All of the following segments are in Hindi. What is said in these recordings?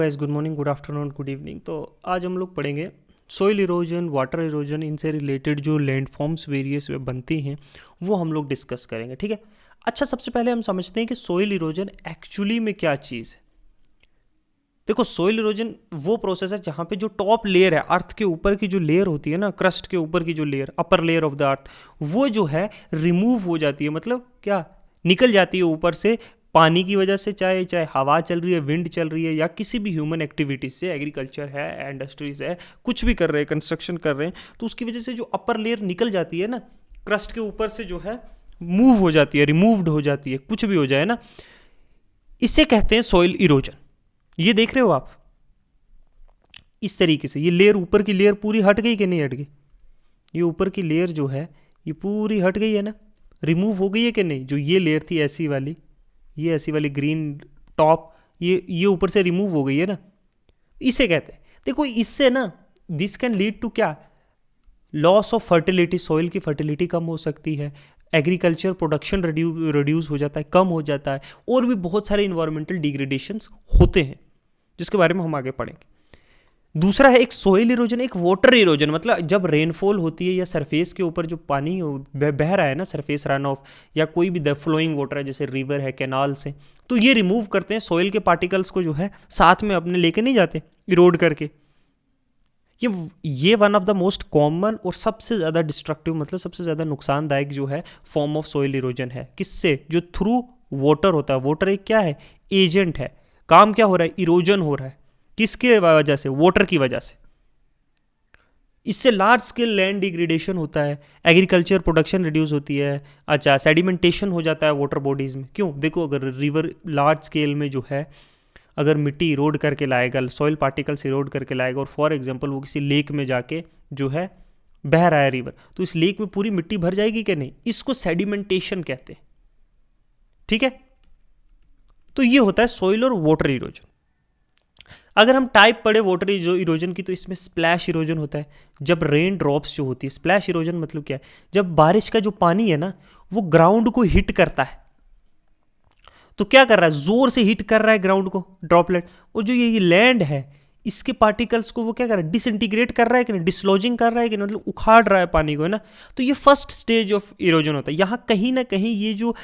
Guys, good morning, good afternoon, good evening. तो आज हम लोग पढ़ेंगे सोइल इरोजन, वाटर इरोजन, इनसे रिलेटेड जो लैंडफॉर्म्स वेरियस बनती हैं वो हम लोग डिस्कस करेंगे। ठीक है। अच्छा, सबसे पहले हम समझते हैं कि सोइल इरोजन एक्चुअली में क्या चीज़ है। देखो, सोइल इरोजन वो प्रोसेस है जहाँ पे जो टॉप लेयर है, अर्थ के ऊपर की जो लेयर होती है ना, क्रस्ट के ऊपर की जो layer, upper layer of the earth, वो जो है रिमूव हो जाती है। मतलब क्या, निकल जाती है ऊपर से, पानी की वजह से, चाहे चाहे हवा चल रही है, विंड चल रही है, या किसी भी ह्यूमन एक्टिविटीज से, एग्रीकल्चर है, इंडस्ट्रीज है, कुछ भी कर रहे हैं, कंस्ट्रक्शन कर रहे हैं, तो उसकी वजह से जो अपर लेयर निकल जाती है ना, क्रस्ट के ऊपर से जो है मूव हो जाती है, रिमूव्ड हो जाती है, कुछ भी हो जाए ना, इसे कहते हैं सोइल इरोजन। ये देख रहे हो आप, इस तरीके से ये लेयर, ऊपर की लेयर पूरी हट गई कि नहीं हट गई? ये ऊपर की लेयर जो है ये पूरी हट गई है ना, रिमूव हो गई है कि नहीं? जो ये लेयर थी ऐसी वाली, ये ऐसी वाली ग्रीन टॉप, ये ऊपर से रिमूव हो गई है ना, इसे कहते हैं। देखो, इससे ना दिस कैन लीड टू क्या, लॉस ऑफ फर्टिलिटी, सॉइल की फर्टिलिटी कम हो सकती है, एग्रीकल्चर प्रोडक्शन रिड्यूस हो जाता है, कम हो जाता है, और भी बहुत सारे इन्वायरमेंटल डिग्रेडेशंस होते हैं जिसके बारे में हम आगे पढ़ेंगे। दूसरा है एक सोइल इरोजन, एक वाटर इरोजन। मतलब जब रेनफॉल होती है या सरफेस के ऊपर जो पानी बह रहा है ना, सरफेस रन ऑफ, या कोई भी द फ्लोइंग वाटर है, जैसे रिवर है, कैनाल से, तो ये रिमूव करते हैं सॉइल के पार्टिकल्स को, जो है साथ में अपने लेके नहीं जाते इरोड करके। ये one of the most common और सबसे ज़्यादा डिस्ट्रक्टिव, मतलब सबसे ज़्यादा नुकसानदायक जो है फॉर्म ऑफ सॉइल इरोजन है। किससे? जो थ्रू वाटर होता है। वाटर एक क्या है? एजेंट है। काम क्या हो रहा है? इरोजन हो रहा है। किसके वजह से? वाटर की वजह से। इससे लार्ज स्केल लैंड डिग्रेडेशन होता है, एग्रीकल्चर प्रोडक्शन रिड्यूस होती है। अच्छा, सेडिमेंटेशन हो जाता है वाटर बॉडीज में। क्यों? देखो, अगर रिवर लार्ज स्केल में जो है, अगर मिट्टी इरोड करके लाएगा, सॉइल पार्टिकल्स इरोड करके लाएगा, और फॉर एग्जांपल वो किसी लेक में जाके जो है बह रहा है रिवर, तो इस लेक में पूरी मिट्टी भर जाएगी कि नहीं? इसको सेडिमेंटेशन कहते हैं। ठीक है। तो ये होता है सॉइल और वाटर इरोजन। अगर हम टाइप पढ़े वाटर इरोजन की, तो इसमें स्प्लैश इरोजन होता है। जब रेन ड्रॉप्स जो होती है, स्प्लैश इरोजन मतलब क्या है? जब बारिश का जो पानी है ना, वो ग्राउंड को हिट करता है, तो क्या कर रहा है? जोर से हिट कर रहा है ग्राउंड को, ड्रॉपलेट। और जो ये लैंड है, इसके पार्टिकल्स को वो क्या कर रहा है? डिसइंटीग्रेट कर रहा है कि नहीं? डिसलॉजिंग कर रहा है कि नहीं? मतलब उखाड़ रहा है पानी को, है ना। तो ये फर्स्ट स्टेज ऑफ इरोजन होता है। यहाँ कहीं ना कहीं ये जो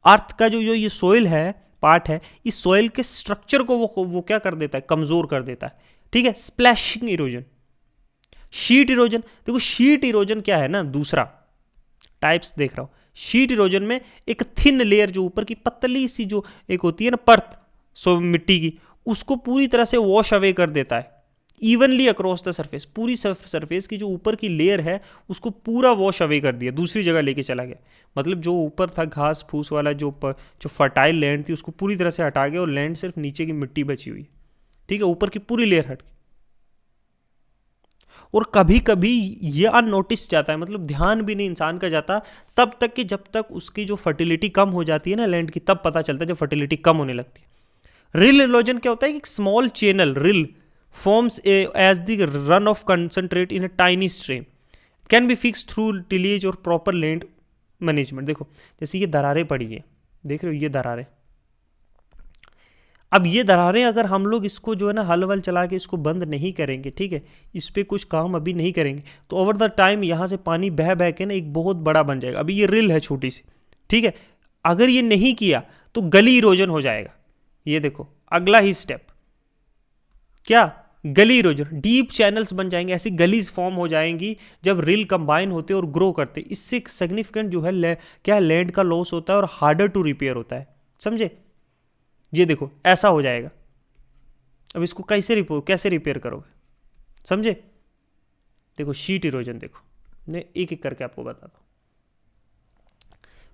अर्थ का जो ये सोइल है, पार्ट है, इस सोइल के स्ट्रक्चर को वो क्या कर देता है? कमजोर कर देता है। ठीक है। Splashing erosion. शीट इरोजन, देखो शीट इरोजन क्या है ना, दूसरा टाइप्स देख रहा हूं। शीट इरोजन में एक थिन लेयर, जो ऊपर की पतली सी जो एक होती है ना परत, मिट्टी की, उसको पूरी तरह से वॉश अवे कर देता है इवनली अक्रॉस द सरफेस। पूरी सरफेस की जो ऊपर की लेयर है उसको पूरा वॉश अवे कर दिया, दूसरी जगह लेके चला गया। मतलब जो ऊपर था घास फूस वाला, जो फर्टाइल लैंड थी, उसको पूरी तरह से हटा गया, और लैंड सिर्फ नीचे की मिट्टी बची हुई। ठीक है। ऊपर की पूरी लेयर हट गई। और कभी कभी ये अननोटिस जाता है, मतलब ध्यान भी नहीं इंसान का जाता, तब तक कि जब तक उसकी जो फर्टिलिटी कम हो जाती है ना लैंड की, तब पता चलता है जब फर्टिलिटी कम होने लगती है। रिल इरोजन क्या होता है? एक small channel, reel forms as the run of concentrate in a tiny stream, can be fixed through tillage or proper land management। देखो, जैसे ये दरारें पड़ी हैं, देख रहे हो ये दरारें। अब ये दरारें अगर हम लोग इसको जो है ना हल वल चला के इसको बंद नहीं करेंगे, ठीक है, इस पर कुछ काम अभी नहीं करेंगे, तो ओवर द टाइम यहाँ से पानी बह बह के ना एक बहुत बड़ा बन जाएगा। अभी ये रिल है छोटी सी, ठीक है, अगर ये नहीं किया तो गली इरोजन हो जाएगा। ये देखो अगला ही स्टेप क्या? गली इरोजन। डीप चैनल्स बन जाएंगे, ऐसी गलीज फॉर्म हो जाएंगी जब रिल कंबाइन होते और ग्रो करते। इससे सिग्निफिकेंट जो है क्या, लैंड का लॉस होता है और हार्डर टू रिपेयर होता है। समझे? ये देखो ऐसा हो जाएगा। अब इसको कैसे रिपेयर करोगे? समझे? देखो शीट इरोजन, देखो मैं एक एक करके आपको बताता हूँ।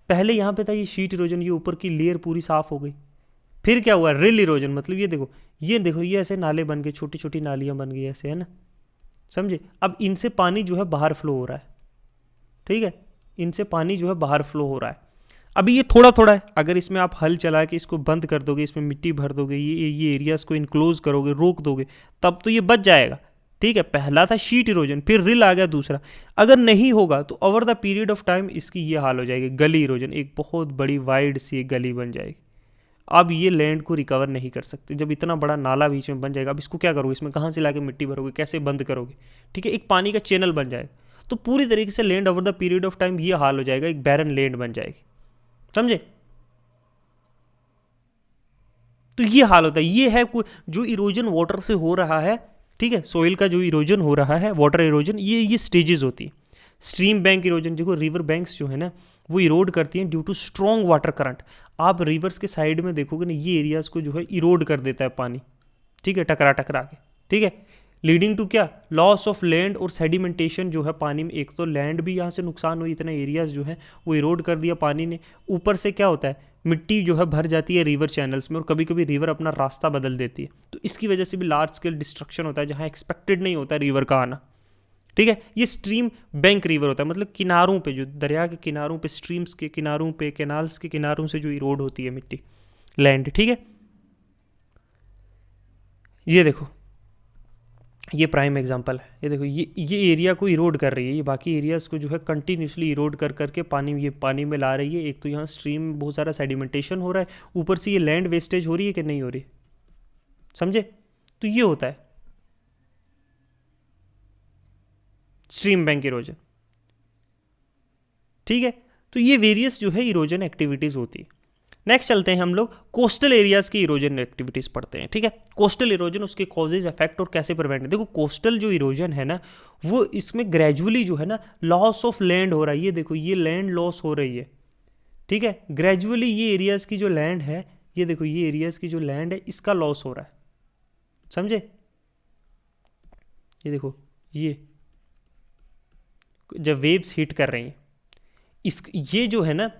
पहले यहां पे था ये शीट इरोजन, ये ऊपर की लेयर पूरी साफ हो गई। फिर क्या हुआ? रिल इरोजन। मतलब ये देखो ये ऐसे नाले बन गए, छोटी छोटी नालियां बन गई ऐसे, है ना। समझे? अब इनसे पानी जो है बाहर फ्लो हो रहा है। ठीक है, इनसे पानी जो है बाहर फ्लो हो रहा है। अभी ये थोड़ा थोड़ा है, अगर इसमें आप हल चला के इसको बंद कर दोगे, इसमें मिट्टी भर दोगे, ये एरियाज को इनक्लोज करोगे, रोक दोगे, तब तो ये बच जाएगा। ठीक है, पहला था शीट इरोजन, फिर रिल आ गया दूसरा। अगर नहीं होगा तो over the period of time इसकी ये हाल हो जाएगी, गली इरोजन। एक बहुत बड़ी वाइड सी गली बन जाएगी। अब ये लैंड को रिकवर नहीं कर सकते। जब इतना बड़ा नाला बीच में बन जाएगा, अब इसको क्या करोगे, इसमें कहाँ से लाके मिट्टी भरोगे, कैसे बंद करोगे, ठीक है, एक पानी का चैनल बन जाएगा। तो पूरी तरीके से land over the period of time ये हाल हो जाएगा, एक बैरन लैंड बन जाएगी, समझे। तो ये हाल होता है, ये है जो इरोजन वाटर से हो रहा है, ठीक है, सोइल का जो इरोजन हो रहा है, वाटर इरोजन, ये स्टेजेस होती है। स्ट्रीम बैंक इरोजन, देखो रिवर बैंक्स जो है ना वो इरोड करती हैं due to strong water current. आप रिवर्स के साइड में देखोगे ना, ये एरियाज को जो है इरोड कर देता है पानी, ठीक है, टकरा टकरा के, ठीक है, लीडिंग टू क्या, लॉस ऑफ लैंड और सेडिमेंटेशन जो है पानी में। एक तो लैंड भी यहाँ से नुकसान हुई, इतना एरियाज जो है वो इरोड कर दिया पानी ने। ऊपर से क्या होता है, मिट्टी जो है भर जाती है रिवर चैनल्स में, और कभी कभी रिवर अपना रास्ता बदल देती है, तो इसकी वजह से भी लार्ज स्केल डिस्ट्रक्शन होता है जहाँ एक्सपेक्टेड नहीं होता रिवर का आना, ठीक है। ये स्ट्रीम बैंक रिवर होता है, मतलब किनारों पे, जो दरिया के किनारों पे, स्ट्रीम्स के किनारों पे, कैनाल्स के किनारों से जो इरोड होती है मिट्टी, लैंड, ठीक है। ये देखो, ये प्राइम एग्जांपल है, ये देखो, ये एरिया को इरोड कर रही है, ये बाकी एरियाज को जो है कंटिन्यूसली इरोड कर करके ये पानी में ला रही है। एक तो यहाँ स्ट्रीम में बहुत सारा सेडिमेंटेशन हो रहा है, ऊपर से ये लैंड वेस्टेज हो रही है कि नहीं हो रही, समझे। तो ये होता है स्ट्रीम बैंक इरोजन, ठीक है। तो ये वेरियस जो है इरोजन एक्टिविटीज होती है। नेक्स्ट चलते हैं हम लोग कोस्टल एरियाज की इरोजन एक्टिविटीज पढ़ते हैं, ठीक है। कोस्टल इरोजन, उसके कॉजेज, इफेक्ट और कैसे प्रिवेंट है। देखो कोस्टल जो इरोजन है ना, वो इसमें ग्रेजुअली जो है ना लॉस ऑफ लैंड हो रहा है। ये देखो, ये लैंड लॉस हो रही है, ठीक है, ग्रेजुअली ये एरियाज की जो लैंड है, ये देखो, ये एरियाज की जो लैंड है इसका लॉस हो रहा है, समझे। ये देखो, ये जब वेव्स हिट कर रही हैं, ये जो है ना,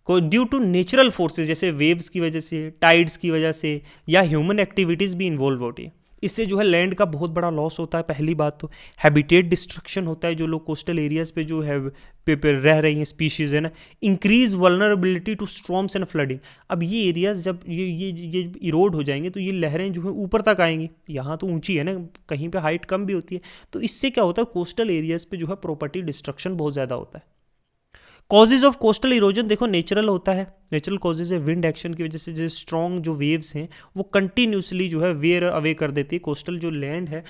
को ड्यू टू नेचुरल फोर्सेस, जैसे वेव्स की वजह से, टाइड्स की वजह से, या ह्यूमन एक्टिविटीज़ भी इन्वॉल्व होती है। इससे जो है लैंड का बहुत बड़ा लॉस होता है। पहली बात तो हैबिटेट डिस्ट्रक्शन होता है, जो लोग कोस्टल एरियाज पे जो है पे रह रही हैं स्पीशीज़ है ना। Increase vulnerability to storms and flooding. अब ये एरियाज जब ये इरोड हो जाएंगे तो ये लहरें जो है ऊपर तक आएंगी। यहाँ तो ऊंची है ना, कहीं पे हाइट कम भी होती है, तो इससे क्या होता है, कोस्टल एरियाज पे जो है प्रॉपर्टी डिस्ट्रक्शन बहुत ज़्यादा होता है। कॉजेज ऑफ कोस्टल इरोजन देखो नेचुरल होता है, नेचुरल कॉजेज है, विंड एक्शन की वजह से जो स्ट्रॉन्ग जो वेव्स हैं वो कंटिन्यूसली जो है वेयर अवे कर देती है, कोस्टल जो लैंड है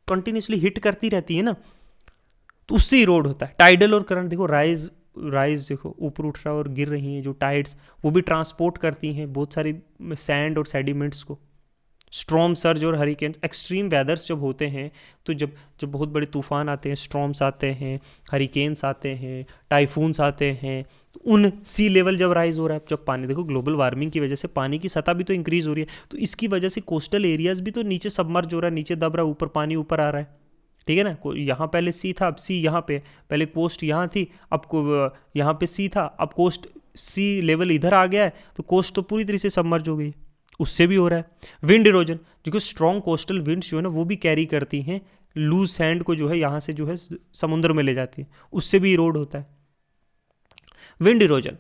कंटिन्यूसली हिट करती रहती है ना, तो उससे इरोड होता है। टाइडल और करंट देखो, राइज देखो ऊपर उठ रहा है और गिर रही हैं जो टाइड्स, वो भी ट्रांसपोर्ट करती हैं बहुत सारी सैंड और सेडिमेंट्स को। स्ट्रॉम सर्ज और हरिकेन्स, एक्सट्रीम वेदर्स जब होते हैं, तो जब बहुत बड़े तूफान आते हैं, स्ट्रॉम्स आते हैं, हरिकेन्स आते हैं, टाइफून्स आते हैं, तो उन सी लेवल जब राइज हो रहा है, जब पानी, देखो ग्लोबल वार्मिंग की वजह से पानी की सतह भी तो इंक्रीज हो रही है, तो इसकी वजह से कोस्टल एरियाज भी तो नीचे सबमर्ज हो रहा है, नीचे दब रहा है, ऊपर पानी ऊपर आ रहा है, ठीक है ना। यहाँ पहले सी था, अब सी यहाँ पे, पहले कोस्ट यहाँ थी, अब यहाँ पे सी था, अब कोस्ट सी लेवल इधर आ गया है, तो कोस्ट तो पूरी तरह से सबमर्ज हो गई, उससे भी हो रहा है। विंड इरोजन, जो स्ट्रॉन्ग कोस्टल विंड्स जो है ना वो भी कैरी करती हैं लूज सैंड को, जो है यहाँ से जो है समुद्र में ले जाती है, उससे भी इरोड होता है। विंड इरोजन,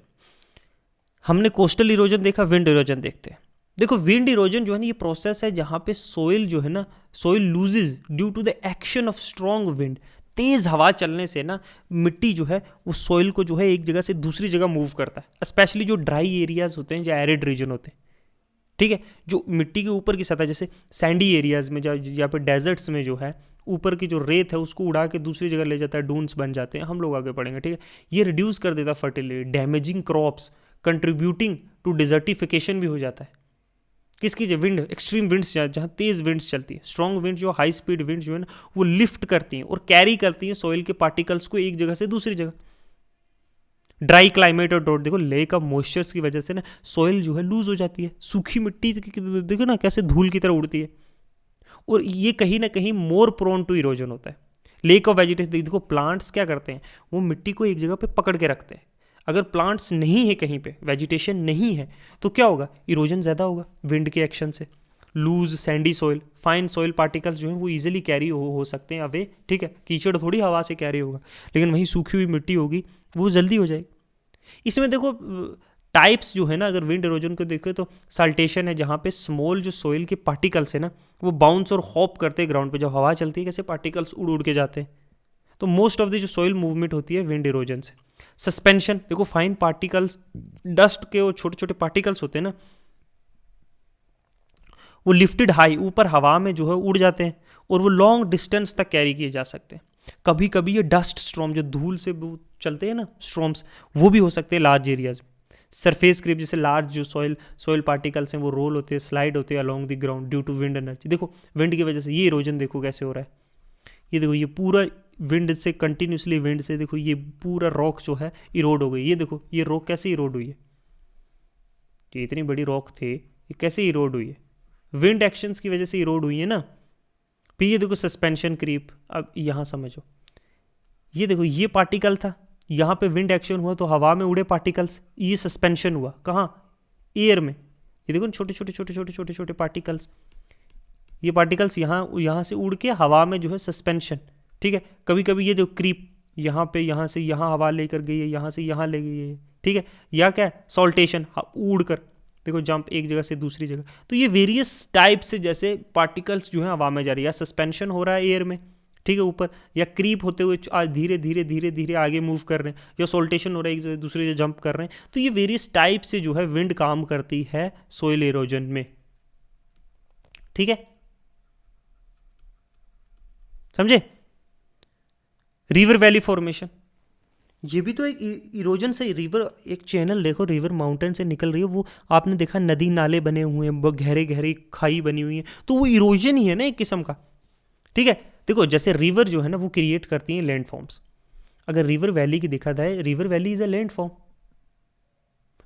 हमने कोस्टल इरोजन देखा, विंड इरोजन देखते हैं। देखो विंड इरोजन जो है ना, ये प्रोसेस है जहाँ पे सोइल जो है ना, soil loses due to the action of strong wind. तेज हवा चलने से ना मिट्टी जो है वो सोइल को जो है एक जगह से दूसरी जगह मूव करता है, स्पेशली जो ड्राई एरियाज होते हैं, जो एरिड रीजन होते हैं, ठीक है, जो मिट्टी के ऊपर की सतह, जैसे सैंडी एरियाज में या पे डेजर्ट्स में जो है ऊपर की जो रेत है उसको उड़ा के दूसरी जगह ले जाता है, डून्स बन जाते हैं, हम लोग आगे पढ़ेंगे, ठीक है। ये रिड्यूस कर देता है fertility, damaging crops, contributing to desertification भी हो जाता है। किसकी विंड, एक्सट्रीम विंड्स, जहाँ तेज विंड्स चलती है, स्ट्रॉन्ग विंड जो हाई स्पीड विंड जो है ना वो लिफ्ट करती हैं और कैरी करती हैं सॉइल के पार्टिकल्स को एक जगह से दूसरी जगह। ड्राई क्लाइमेट और ड्रॉट, देखो लेक ऑफ मॉइस्चर्स की वजह से ना सॉइल जो है लूज हो जाती है, सूखी मिट्टी देखो ना कैसे धूल की तरह उड़ती है, और ये कहीं ना कहीं मोर प्रोन टू इरोजन होता है। लेक ऑफ वेजिटेशन, देखो प्लांट्स क्या करते हैं, वो मिट्टी को एक जगह पे पकड़ के रखते हैं। अगर प्लांट्स नहीं है कहीं पे, वेजिटेशन नहीं है, तो क्या होगा, इरोजन ज़्यादा होगा विंड के एक्शन से। Loose sandy soil, fine soil particles जो हैं वो इजीली कैरी हो सकते हैं अवे, ठीक है, कीचड़ थोड़ी हवा से कैरी होगा, लेकिन वहीं सूखी हुई मिट्टी होगी वो जल्दी हो जाएगी। इसमें देखो टाइप्स जो है ना, अगर विंड इरोजन को देखें तो साल्टेशन है, जहाँ पे स्मॉल जो सोइल के पार्टिकल्स है ना वो बाउंस और हॉप करते हैं ग्राउंड पे, जब हवा चलती है कैसे पार्टिकल्स उड़ उड़ के जाते हैं, तो मोस्ट ऑफ द जो सोइल मूवमेंट होती है विंड इरोजन से। सस्पेंशन, देखो फाइन पार्टिकल्स, डस्ट के वो छोटे छोटे पार्टिकल्स होते हैं ना, वो लिफ्टेड हाई, ऊपर हवा में जो है उड़ जाते हैं और वो लॉन्ग डिस्टेंस तक कैरी किए जा सकते हैं। कभी कभी ये डस्ट स्ट्रॉम, जो धूल से वो चलते हैं ना स्ट्रॉम्स, वो भी हो सकते हैं लार्ज एरियाज में। सरफेस क्रीप, जैसे लार्ज जो सॉइल पार्टिकल्स हैं वो रोल होते हैं, स्लाइड होते हैं along the ground due to wind energy. देखो विंड की वजह से ये इरोजन देखो कैसे हो रहा है। ये देखो ये पूरा विंड से, कंटिन्यूसली विंड से देखो ये पूरा रॉक जो है इरोड हो गई। ये देखो ये रॉक कैसे इरोड हुई है, ये इतनी बड़ी रॉक थे, ये कैसे इरोड हुई है, विंड एक्शंस की वजह से इरोड हुई है ना। फिर ये देखो सस्पेंशन क्रीप, अब यहाँ समझो, ये देखो ये पार्टिकल था, यहाँ पे विंड एक्शन हुआ तो हवा में उड़े पार्टिकल्स, ये सस्पेंशन हुआ कहाँ, एयर में। ये देखो छोटे छोटे छोटे छोटे छोटे छोटे पार्टिकल्स, ये पार्टिकल्स यहाँ से उड़ के हवा में जो है सस्पेंशन, ठीक है। कभी कभी ये जो क्रीप यहाँ पे, यहाँ से यहाँ हवा लेकर गई है, यहाँ से यहाँ ले गई है, ठीक है। या क्या है सॉल्टेशन, उड़ कर देखो जंप एक जगह से दूसरी जगह। तो ये वेरियस टाइप से जैसे पार्टिकल्स जो है हवा में जा रही है, या सस्पेंशन हो रहा है एयर में, ठीक है ऊपर, या क्रीप होते हुए आज धीरे धीरे धीरे धीरे आगे मूव कर रहे हैं, या सॉल्टेशन हो रहा है एक दूसरे से जंप कर रहे हैं। तो ये वेरियस टाइप से जो है विंड काम करती है सोइल एरोजन में, ठीक है, समझे। रिवर वैली फॉर्मेशन, ये भी तो एक इरोजन से, रिवर एक चैनल देखो, रिवर माउंटेन से निकल रही है, वो आपने देखा नदी नाले बने हुए हैं, गहरे गहरी खाई बनी हुई है, तो वो इरोजन ही है ना एक किस्म का, ठीक है। देखो जैसे रिवर जो है ना वो क्रिएट करती हैं लैंड फॉर्म्स। अगर रिवर वैली की देखा जाए, river valley is a land form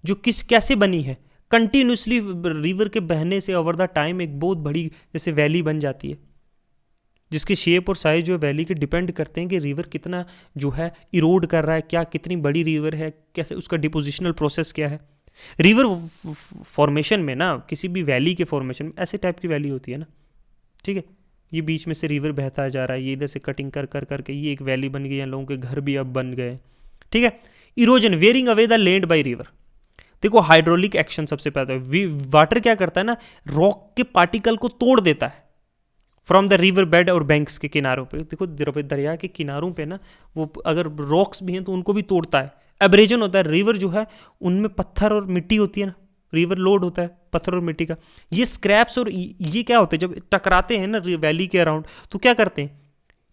जो कैसे बनी है, कंटिन्यूसली रिवर के बहने से ओवर द टाइम एक बहुत बड़ी जैसे वैली बन जाती है, जिसकी शेप और साइज जो वैली के डिपेंड करते हैं कि रिवर कितना जो है इरोड कर रहा है, क्या कितनी बड़ी रिवर है, कैसे उसका डिपोजिशनल प्रोसेस क्या है। रिवर फॉर्मेशन में ना, किसी भी वैली के फॉर्मेशन में ऐसे टाइप की वैली होती है ना, ठीक है। ये बीच में से रिवर बहता जा रहा है, ये इधर से कटिंग कर कर करके ये एक वैली बन गई है, लोगों के घर भी अब बन गए, ठीक है। Erosion, wearing away the land by river. देखो हाइड्रोलिक एक्शन सबसे पहले, वाटर क्या करता है ना, रॉक के पार्टिकल को तोड़ देता है फ्रॉम द रिवर बेड और बैंक्स के किनारों पे। देखो दरिया के किनारों पे ना वो अगर रॉक्स भी हैं तो उनको भी तोड़ता है, एब्रेजन होता है। रिवर जो है उनमें पत्थर और मिट्टी होती है ना, रिवर लोड होता है पत्थर और मिट्टी का, ये स्क्रैप्स और ये क्या होते हैं जब टकराते हैं ना वैली के अराउंड, तो क्या करते हैं,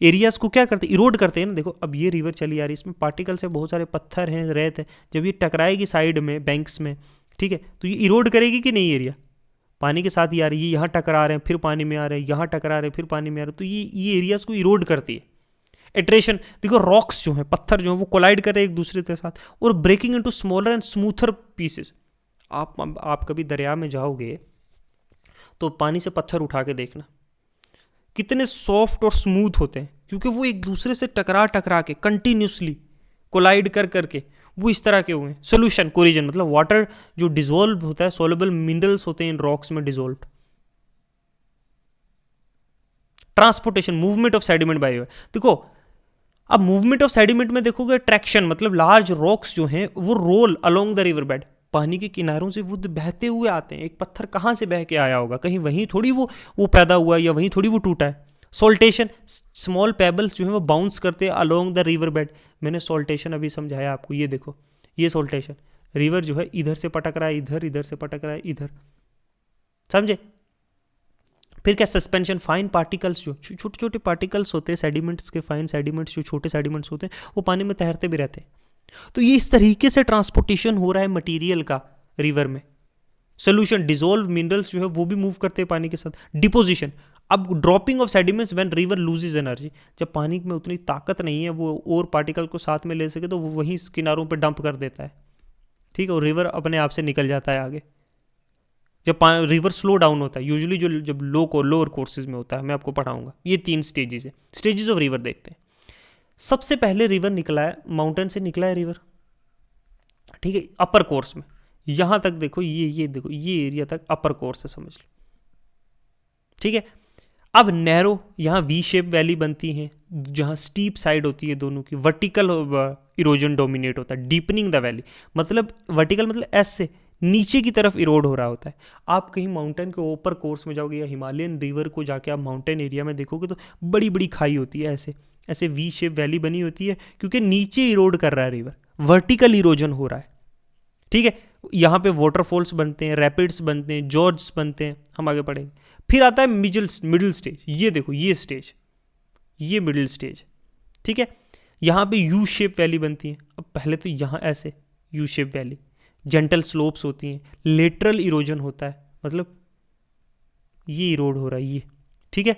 एरियाज को क्या करते हैं, इरोड करते हैं ना। देखो अब ये रिवर चली आ रही है, इसमें पार्टिकल्स है, बहुत सारे पत्थर हैं, रेत है, जब ये टकराएगी साइड में बैंक्स में, ठीक है, तो ये इरोड करेगी कि नहीं, एरिया पानी के साथ ही आ रही है, यहाँ टकरा रहे हैं फिर पानी में आ रहे हैं, यहाँ टकरा रहे हैं फिर पानी में आ रहे हैं, तो ये एरियाज को इरोड करती है। एट्रेशन, देखो रॉक्स जो हैं, पत्थर जो हैं, वो कोलाइड कर रहे हैं एक दूसरे के साथ और breaking into smaller and smoother pieces. आप कभी दरिया में जाओगे तो पानी से पत्थर उठा के देखना, कितने सॉफ्ट और स्मूथ होते हैं, क्योंकि वो एक दूसरे से टकरा के कंटिन्यूसली कोलाइड कर करके वो इस तरह के हुए हैं। सोल्यूशन, कोरिजन मतलब वाटर जो डिसॉल्व होता है, सोलेबल मिनरल्स होते हैं इन रॉक्स में dissolve. Transportation, movement of sediment by river. देखो अब मूवमेंट ऑफ सेडिमेंट में देखोगे ट्रैक्शन, मतलब लार्ज रॉक्स जो हैं वो roll along the river bed, पानी के किनारों से वो बहते हुए आते हैं। एक पत्थर कहाँ से बह के आया होगा, कहीं वहीं थोड़ी वो पैदा हुआ या वहीं थोड़ी वो टूटा है। सॉल्टेशन, स्मॉल पेबल्स जो है वो बाउंस करते हैं अलोंग द रिवर बेड। मैंने सॉल्टेशन अभी समझाया आपको, ये देखो ये सॉल्टेशन, रिवर जो है इधर से पटक रहा है इधर, इधर से पटक रहा है इधर, समझे। फिर क्या, सस्पेंशन, फाइन पार्टिकल्स, जो छोटे छोटे पार्टिकल्स होते हैं सेडिमेंट्स के, फाइन सेडिमेंट्स जो छोटे सेडिमेंट्स होते हैं वो पानी में तैरते भी रहते हैं। तो ये इस तरीके से ट्रांसपोर्टेशन हो रहा है मटेरियल का रिवर में। सोल्यूशन, डिसॉल्व मिनरल्स जो है वो भी मूव करते हैं पानी के साथ। डिपोजिशन, अब dropping of sediments when river loses energy, जब पानी में उतनी ताकत नहीं है वो और पार्टिकल को साथ में ले सके तो वो वहीं किनारों पे डंप कर देता है, ठीक है, और रिवर अपने आप से निकल जाता है आगे। जब रिवर स्लो डाउन होता है यूजुअली, जो जब लोअर कोर्सेज में होता है, मैं आपको पढ़ाऊंगा, ये 3 स्टेजेस है। स्टेजेस ऑफ रिवर देखते हैं। सबसे पहले रिवर निकला है, माउंटेन से निकला है रिवर, ठीक है, अपर कोर्स में, यहां तक देखो, ये देखो ये एरिया तक अपर कोर्स है, समझ लो, ठीक है। अब नैरो, यहाँ वी शेप वैली बनती है, जहाँ स्टीप साइड होती है दोनों की, वर्टिकल इरोजन डोमिनेट होता है, डीपनिंग द वैली, मतलब वर्टिकल मतलब ऐसे नीचे की तरफ इरोड हो रहा होता है। आप कहीं माउंटेन के ऊपर कोर्स में जाओगे या हिमालयन रिवर को जाके आप माउंटेन एरिया में देखोगे तो बड़ी बड़ी खाई होती है, ऐसे ऐसे वी शेप वैली बनी होती है, क्योंकि नीचे इरोड कर रहा है रिवर, वर्टिकल इरोजन हो रहा है, ठीक है। यहाँ पे वाटरफॉल्स बनते हैं, रैपिड्स बनते हैं, जॉर्ज बनते हैं, हम आगे पढ़ेंगे। फिर आता है मिडिल स्टेज, ये देखो ये स्टेज, ये मिडिल स्टेज, ठीक है। यहाँ पे यू शेप वैली बनती है। अब पहले तो यहाँ ऐसे U shape valley, gentle slopes होती हैं, लेटरल इरोजन होता है, मतलब ये इरोड हो रहा है ये, ठीक है।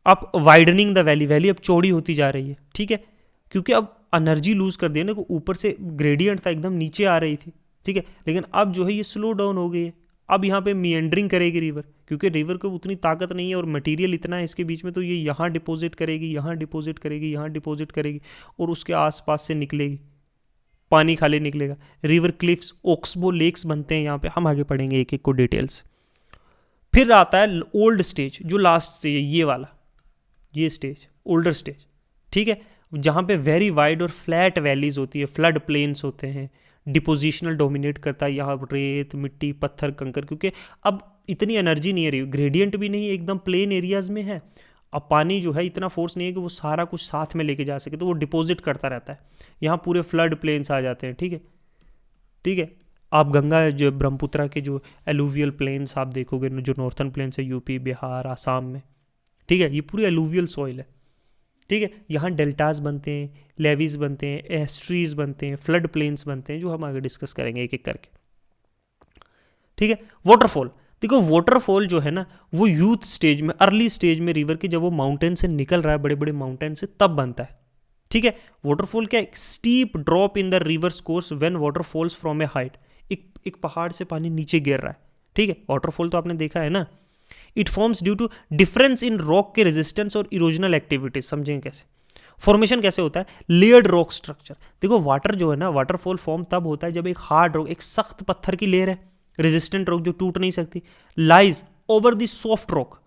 अब वाइडनिंग द वैली, वैली अब चौड़ी होती जा रही है, ठीक है, क्योंकि अब एनर्जी लूज कर दिया ना, को ऊपर से ग्रेडियंट था एकदम नीचे आ रही थी, ठीक है, लेकिन अब जो है ये स्लो डाउन हो गई है। अब यहाँ पे मिएंडरिंग करेगी रिवर, क्योंकि रिवर को उतनी ताकत नहीं है और मटेरियल इतना है इसके बीच में, तो ये यहाँ डिपॉजिट करेगी, यहाँ डिपॉजिट करेगी, यहाँ डिपॉजिट करेगी, और उसके आसपास से निकलेगी, पानी खाली निकलेगा। रिवर क्लिफ्स, ओक्सबो लेक्स बनते हैं यहाँ पे, हम आगे पढ़ेंगे एक एक को डिटेल्स। फिर आता है ओल्ड स्टेज, जो लास्ट स्टेज है ये वाला, ये स्टेज ओल्डर स्टेज, ठीक है, जहाँ पे वेरी वाइड और फ्लैट वैलीज होती है, फ्लड प्लेन्स होते हैं, डिपोजिशनल डोमिनेट करता है यहाँ रेत मिट्टी पत्थर कंकर, क्योंकि अब इतनी एनर्जी नहीं है, ग्रेडियंट भी नहीं, एकदम प्लेन एरियाज में है। अब पानी जो है इतना फोर्स नहीं है कि वो सारा कुछ साथ में लेके जा सके, तो वो डिपॉजिट करता रहता है। यहाँ पूरे फ्लड प्लेन्स आ जाते हैं, ठीक है, ठीक है। आप गंगा जो ब्रह्मपुत्रा के जो एलुवियल प्लेन्स आप देखोगे, जो नॉर्थन प्लेन्स है यूपी बिहार आसाम में, ठीक है, ये पूरी एलुवियल सॉइल है, ठीक है। यहाँ डेल्टाज बनते हैं, लेवीज बनते हैं, एस्ट्रीज बनते हैं, फ्लड प्लेन्स बनते हैं, जो हम आगे डिस्कस करेंगे एक एक करके, ठीक है। वाटरफॉल, देखो वाटरफॉल जो है ना वो यूथ स्टेज में, अर्ली स्टेज में रिवर के, जब वो माउंटेन से निकल रहा है, बड़े बड़े माउंटेन से, तब बनता है, ठीक है। वाटरफॉल क्या है? Steep drop in the reverse course when water falls from A height, एक पहाड़ से पानी नीचे गिर रहा है, ठीक है। वाटरफॉल तो आपने देखा है ना। It forms due to difference in rock के रेजिस्टेंस और इरोजनल एक्टिविटीज। समझेंगे कैसे फॉर्मेशन कैसे होता है? लेयर्ड रॉक स्ट्रक्चर, देखो वाटर जो है ना, वाटरफॉल फॉर्म तब होता है जब एक हार्ड रॉक, एक सख्त पत्थर की लेयर है, रेजिस्टेंट रॉक जो टूट नहीं सकती, lies over the soft rock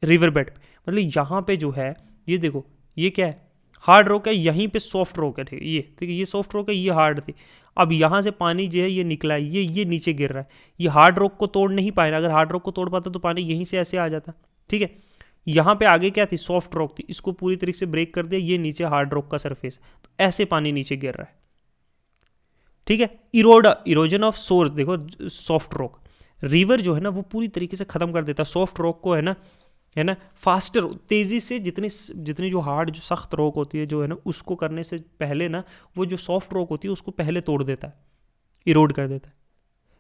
river bed, मतलब यहां पे जो है, ये देखो ये क्या है, हार्ड रॉक है, यहीं पे सॉफ्ट रॉक है, ठीक है, ये ठीक है, ये सॉफ्ट रॉक है, ये हार्ड थी। अब यहाँ से पानी जो है ये निकला है, ये नीचे गिर रहा है, ये हार्ड रॉक को तोड़ नहीं पाएगा, अगर हार्ड रॉक को तोड़ पाता तो पानी यहीं से ऐसे आ जाता, ठीक है। यहाँ पे आगे क्या थी? सॉफ्ट रॉक थी, इसको पूरी तरीके से ब्रेक कर दिया, ये नीचे हार्ड रॉक का सरफेस, तो ऐसे पानी नीचे गिर रहा है, ठीक है। इरोजन ऑफ सोर्स, देखो सॉफ्ट रॉक, रिवर जो है ना वो पूरी तरीके से खत्म कर देता है सॉफ्ट रॉक को, है ना, फास्टर, तेजी से, जितनी जो हार्ड जो सख्त रॉक होती है जो है ना, उसको करने से पहले ना वो जो सॉफ्ट रॉक होती है उसको पहले तोड़ देता है, इरोड कर देता है।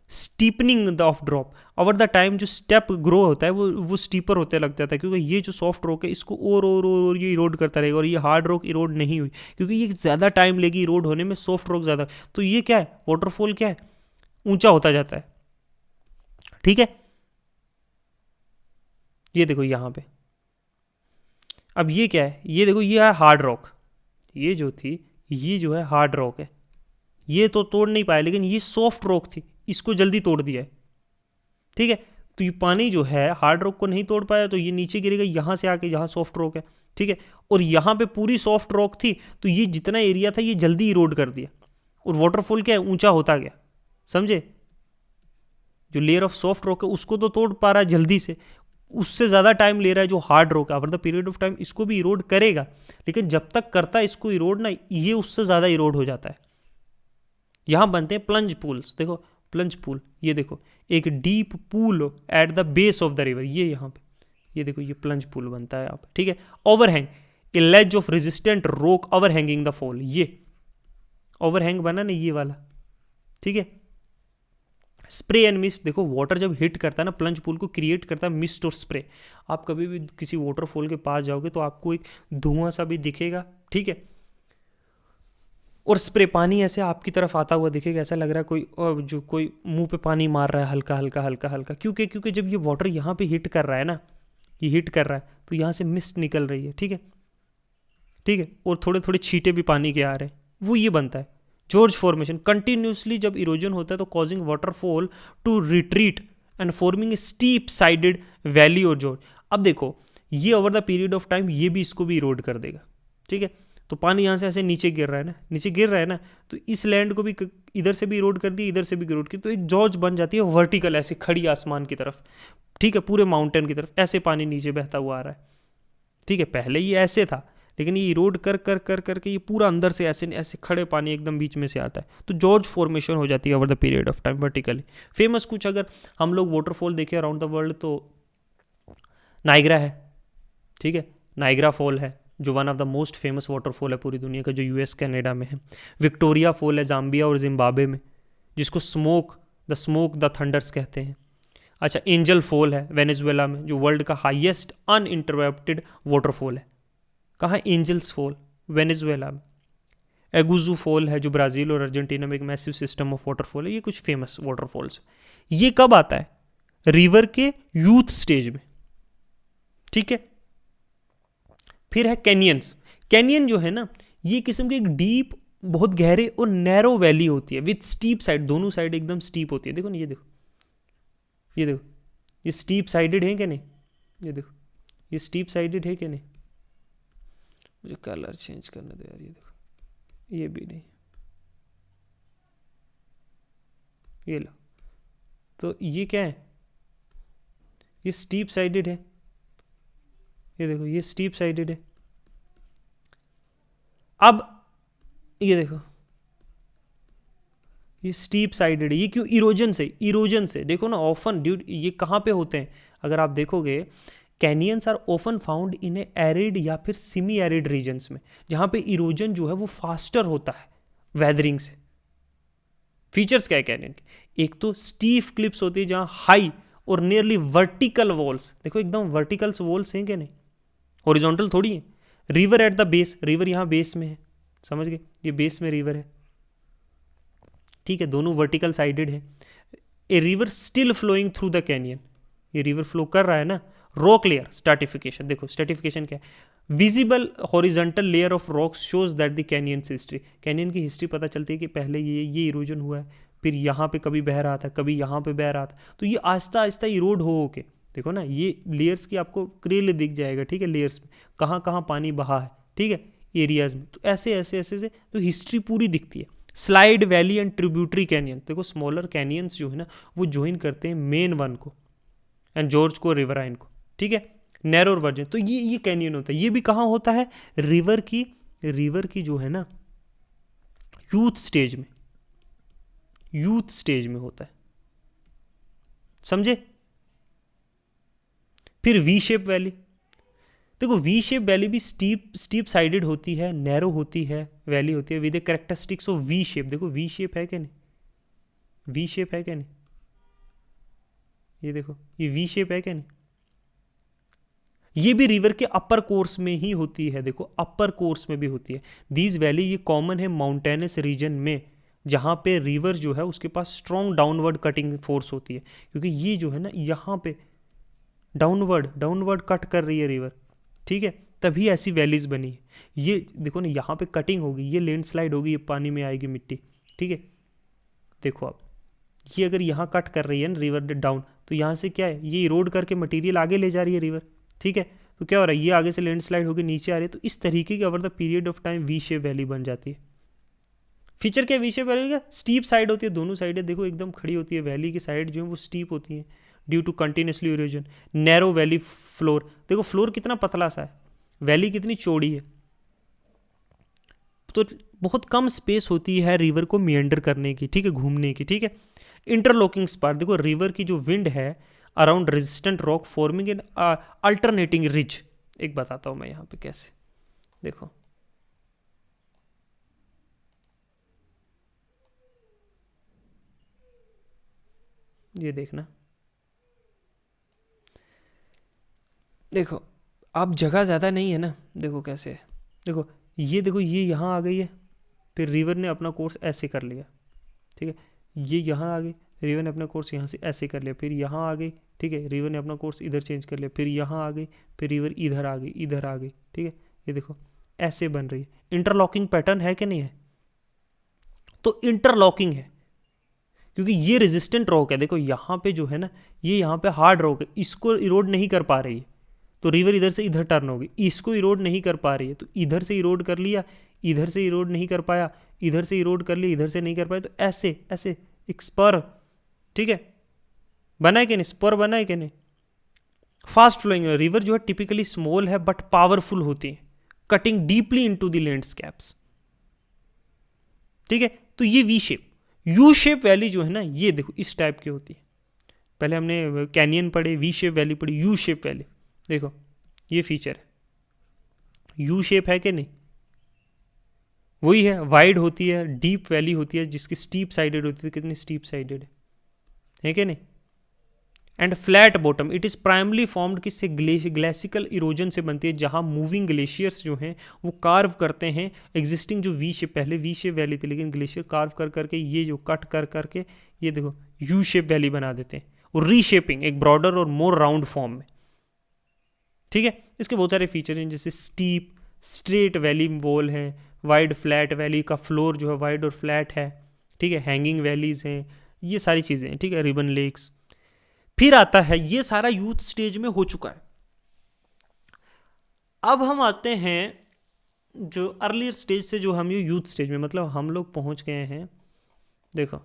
Steepening the of drop, over the time जो स्टेप ग्रो होता है वो स्टीपर होते लग जाता है, क्योंकि ये जो सॉफ्ट रॉक है इसको और ये इरोड करता रहेगा, और ये हार्ड रॉक इरोड नहीं हुई, क्योंकि ये ज़्यादा टाइम लेगी इरोड होने में, सॉफ्ट रॉक ज़्यादा, तो ये क्या है? वाटरफॉल क्या है? ऊंचा होता जाता है, ठीक है। ये देखो यहाँ पे, अब ये क्या है? ये देखो ये है हार्ड रॉक, ये जो थी ये जो है हार्ड रॉक है, ये तो तोड़ नहीं पाया, लेकिन ये सॉफ्ट रॉक थी, इसको जल्दी तोड़ दिया है, ठीक है। तो ये पानी जो है हार्ड रॉक को नहीं तोड़ पाया, तो ये नीचे गिरेगा यहाँ से आके, यहाँ सॉफ्ट रॉक है, ठीक है, और यहाँ पे पूरी सॉफ्ट रॉक थी, तो ये जितना एरिया था ये जल्दी इरोड कर दिया, और वाटरफॉल क्या है? ऊंचा होता गया, समझे। जो लेयर ऑफ सॉफ्ट रॉक है उसको तो तोड़ पा रहा है जल्दी से, उससे ज़्यादा टाइम ले रहा है जो हार्ड रॉक है, over the period of time इसको भी इरोड करेगा, लेकिन जब तक करता है इसको इरोड ना, ये उससे ज़्यादा इरोड हो जाता है। यहाँ बनते हैं प्लंज पूल्स, देखो प्लंज पूल, ये देखो एक deep pool at the base of the river, ये यहाँ पे, ये देखो ये प्लंज पूल बनता है यहाँ पे, ठीक है। Overhang, a ledge of resistant rock overhanging the fall, ये ओवरहैंग बना ना ये वाला, ठीक है। स्प्रे एंड मिस्ट, देखो वाटर जब हिट करता है ना प्लंज पूल को, क्रिएट करता है मिस्ट और स्प्रे। आप कभी भी किसी वाटरफॉल के पास जाओगे तो आपको एक धुआं सा भी दिखेगा, ठीक है, और स्प्रे, पानी ऐसे आपकी तरफ आता हुआ दिखेगा, ऐसा लग रहा है कोई मुंह पे पानी मार रहा है, हल्का हल्का हल्का हल्का, क्योंकि जब ये वाटर यहाँ पे हिट कर रहा है ना, ये हिट कर रहा है, तो यहाँ से मिस्ट निकल रही है, ठीक है, ठीक है, और थोड़े थोड़े छींटे भी पानी के आ रहे हैं, वो ये बनता है जॉर्ज फॉर्मेशन। कंटिन्यूसली जब इरोजन होता है तो causing waterfall to retreat and forming a steep sided valley और जॉर्ज। अब देखो ये over the period of time ये भी इसको भी इरोड कर देगा, ठीक है। तो पानी यहाँ से ऐसे नीचे गिर रहा है ना, नीचे गिर रहा है ना, तो इस लैंड को भी इधर से भी इरोड कर दिया, इधर से भी इरोड की, तो एक जॉर्ज बन जाती है वर्टिकल, ऐसे खड़ी आसमान की तरफ, ठीक है, पूरे माउंटेन की तरफ ऐसे पानी नीचे बहता हुआ आ रहा है, ठीक है। पहले ये ऐसे था, लेकिन ये इरोड कर कर कर करके ये पूरा अंदर से ऐसे ऐसे खड़े पानी एकदम बीच में से आता है, तो जॉर्ज फॉर्मेशन हो जाती है over the period of time vertically. Famous कुछ अगर हम लोग वाटरफॉल देखें अराउंड द वर्ल्ड तो नाइग्रा है, ठीक है, नाइग्रा फॉल है जो one of the most famous waterfall है पूरी दुनिया का, जो यूएस कनाडा में है। विक्टोरिया फॉल है जाम्बिया और जिम्बाब्वे में, जिसको स्मोक द थंडर्स कहते हैं। अच्छा, एंजल फॉल है वेनेजुएला में, जो वर्ल्ड का हाईएस्ट अनइंटरप्टेड वाटरफॉल है। कहाँ? एंजल्स फॉल, वेनेजुएला में। एगुजू फॉल है जो ब्राज़ील और अर्जेंटीना में एक मैसिव सिस्टम ऑफ वाटरफॉल है। ये कुछ फेमस वाटरफॉल्स। ये कब आता है? रिवर के यूथ स्टेज में, ठीक है। फिर है कैनियंस। कैनियन जो है ना, ये किस्म की एक डीप, बहुत गहरे और नैरो वैली होती है विथ स्टीप साइड, दोनों साइड एकदम स्टीप होती है। देखो ना, ये देखो, ये देखो, ये स्टीप साइडेड है कि नहीं? ये देखो, ये स्टीप साइडेड है कि नहीं? मुझे कलर चेंज करने दो यार। ये देखो, ये भी नहीं, ये लो। तो ये क्या है? ये स्टीप साइडेड है। ये देखो, ये स्टीप साइडेड है। अब ये देखो, ये स्टीप साइडेड है। ये क्यों? इरोजन से देखो ना, ऑफन ड्यूड ये कहाँ पे होते हैं? अगर आप देखोगे, canyons are often found in a arid या फिर सेमी एरिड रीजन्स में, जहाँ पे इरोजन जो है वो फास्टर होता है वेदरिंग से। फीचर्स क्या है कैनियन के? एक तो स्टीफ क्लिप्स होती है जहाँ हाई और नियरली वर्टिकल वॉल्स, देखो एकदम वर्टिकल्स वॉल्स हैं कि नहीं, हॉरिजॉन्टल थोड़ी है। River at the base, river यहाँ बेस में है, समझ गए? ये बेस में रिवर है, ठीक है, दोनों वर्टिकल साइडेड है। A river still flowing through the canyon, ये रिवर फ्लो कर रहा है ना। रॉक लेयर स्ट्रैटिफिकेशन, देखो स्ट्रैटिफिकेशन क्या है? Visible horizontal layer of rocks shows that the canyon's history, canyon की हिस्ट्री पता चलती है कि पहले ये इरोजन हुआ है, फिर यहाँ पे कभी बह रहा था, कभी यहाँ पे बह रहा था, तो ये आहिस्ता आहिस्ता इरोड हो के, देखो ना, ये लेयर्स की आपको क्लियरली दिख जाएगा, ठीक है, लेयर्स में कहाँ कहाँ पानी बहा है, ठीक है, एरियाज में। तो ऐसे ऐसे ऐसे से तो हिस्ट्री पूरी दिखती है। Slide valley and tributary canyon, देखो स्मॉलर कैनियंस जो है ना वो ज्वाइन करते हैं मेन वन को एंड जॉर्ज को, रिवराइन को, ठीक है, नैरो वर्जन। तो ये कैनियन होता है। ये भी कहाँ होता है? रिवर की जो है ना यूथ स्टेज में होता है, समझे? फिर वी शेप वैली, देखो वी शेप वैली भी स्टीप साइडेड होती है, नैरो होती है, वैली होती है with A characteristics of V shape. देखो वी शेप है क्या नहीं? वी शेप है क्या नहीं? ये देखो, ये वी शेप है क्या नहीं? ये भी रिवर के अपर कोर्स में ही होती है, देखो अपर कोर्स में भी होती है। दीज वैली ये कॉमन है माउंटेनस रीजन में, जहाँ पे रिवर जो है उसके पास स्ट्रॉन्ग डाउनवर्ड कटिंग फोर्स होती है, क्योंकि ये जो है ना यहाँ पे डाउनवर्ड कट कर रही है रिवर, ठीक है, तभी ऐसी वैलीज बनी है। ये देखो ना, यहाँ पे कटिंग होगी, ये लैंडस्लाइड होगी, ये पानी में आएगी मिट्टी, ठीक है। देखो आप, ये अगर यहाँ कट कर रही है ना रिवर डाउन, तो यहाँ से क्या है, ये इरोड करके मटेरियल आगे ले जा रही है रिवर, ठीक है। तो क्या हो रहा है, ये आगे से लैंडस्लाइड होकर नीचे आ रही है, तो इस तरीके की over the period of time V shape valley बन जाती है। फीचर क्या वी शेप वैली का? स्टीप साइड होती है, दोनों साइडें देखो एकदम खड़ी होती है, वैली की साइड जो है वो स्टीप होती है due to continuously erosion. Narrow valley floor, देखो फ्लोर कितना पतला सा है, वैली कितनी चौड़ी है, तो बहुत कम स्पेस होती है रिवर को मियंडर करने की, ठीक है, घूमने की, ठीक है। इंटरलॉकिंग स्पार, देखो रिवर की जो विंड है around resistant rock forming an alternating ridge. एक बताता हूं मैं यहाँ पे कैसे, देखो ये देखना, देखो आप जगह ज़्यादा नहीं है ना, देखो कैसे है, देखो ये यहाँ आ गई है, फिर रिवर ने अपना कोर्स ऐसे कर लिया, ठीक है, ये यहाँ आ गई, रिवर ने अपना कोर्स यहाँ से ऐसे कर लिया, फिर यहाँ आ गई, ठीक है, रिवर ने अपना कोर्स इधर चेंज कर लिया, फिर यहाँ आ गई, फिर रिवर इधर आ गई, ठीक है, ये देखो ऐसे बन रही है। इंटरलॉकिंग पैटर्न है कि नहीं है? तो इंटरलॉकिंग है क्योंकि ये रेजिस्टेंट रॉक है, देखो यहाँ पे जो है ना, ये यहाँ पे हार्ड रॉक है, इसको इरोड नहीं कर पा रही है, तो रिवर इधर से इधर टर्न होगी, इसको इरोड नहीं कर पा रही है, तो इधर से इरोड कर लिया, इधर से इरोड नहीं कर पाया, इधर से इरोड कर लिया, इधर से नहीं कर पाया, तो ऐसे ऐसे एक स्पर, ठीक है, बना है कि नहीं, स्पर बना है कि नहीं। फास्ट फ्लोइंग रिवर जो है टिपिकली स्मॉल है बट पावरफुल होती है, cutting deeply into the landscapes. ठीक है, तो ये V shape, U shape valley जो है ना, ये देखो इस टाइप की होती है। पहले हमने कैनियन पढ़े, वी शेप वैली पढ़ी, यू शेप वैली, देखो ये फीचर है। यू शेप है कि नहीं, वही है, वाइड होती है, डीप वैली होती है, जिसकी स्टीप साइडेड होती है, कितनी स्टीप साइडेड है कि नहीं, and flat bottom. It is primarily formed किससे, ग्लेसिकल इरोजन से बनती है, जहां मूविंग ग्लेशियर्स जो हैं वो कार्व करते हैं एग्जिस्टिंग जो वी शेप, पहले वी शेप वैली थी लेकिन ग्लेशियर कार्व कर करके ये जो कट कर करके ये देखो यू शेप वैली बना देते हैं, और रीशेपिंग एक ब्रॉडर और मोर राउंड फॉर्म में। ठीक है, इसके बहुत सारे फीचर हैं, जैसे स्टीप स्ट्रेट वैली वॉल है, वाइड फ्लैट वैली का फ्लोर जो है वाइड और फ्लैट है। ठीक है, हैंगिंग वैलीज हैं, ये सारी चीज़ें हैं। ठीक है, रिबन लेक्स। फिर आता है, ये सारा यूथ स्टेज में हो चुका है। अब हम आते हैं जो अर्लियर स्टेज से, जो हम ये यूथ स्टेज में, मतलब हम लोग पहुंच गए हैं, देखो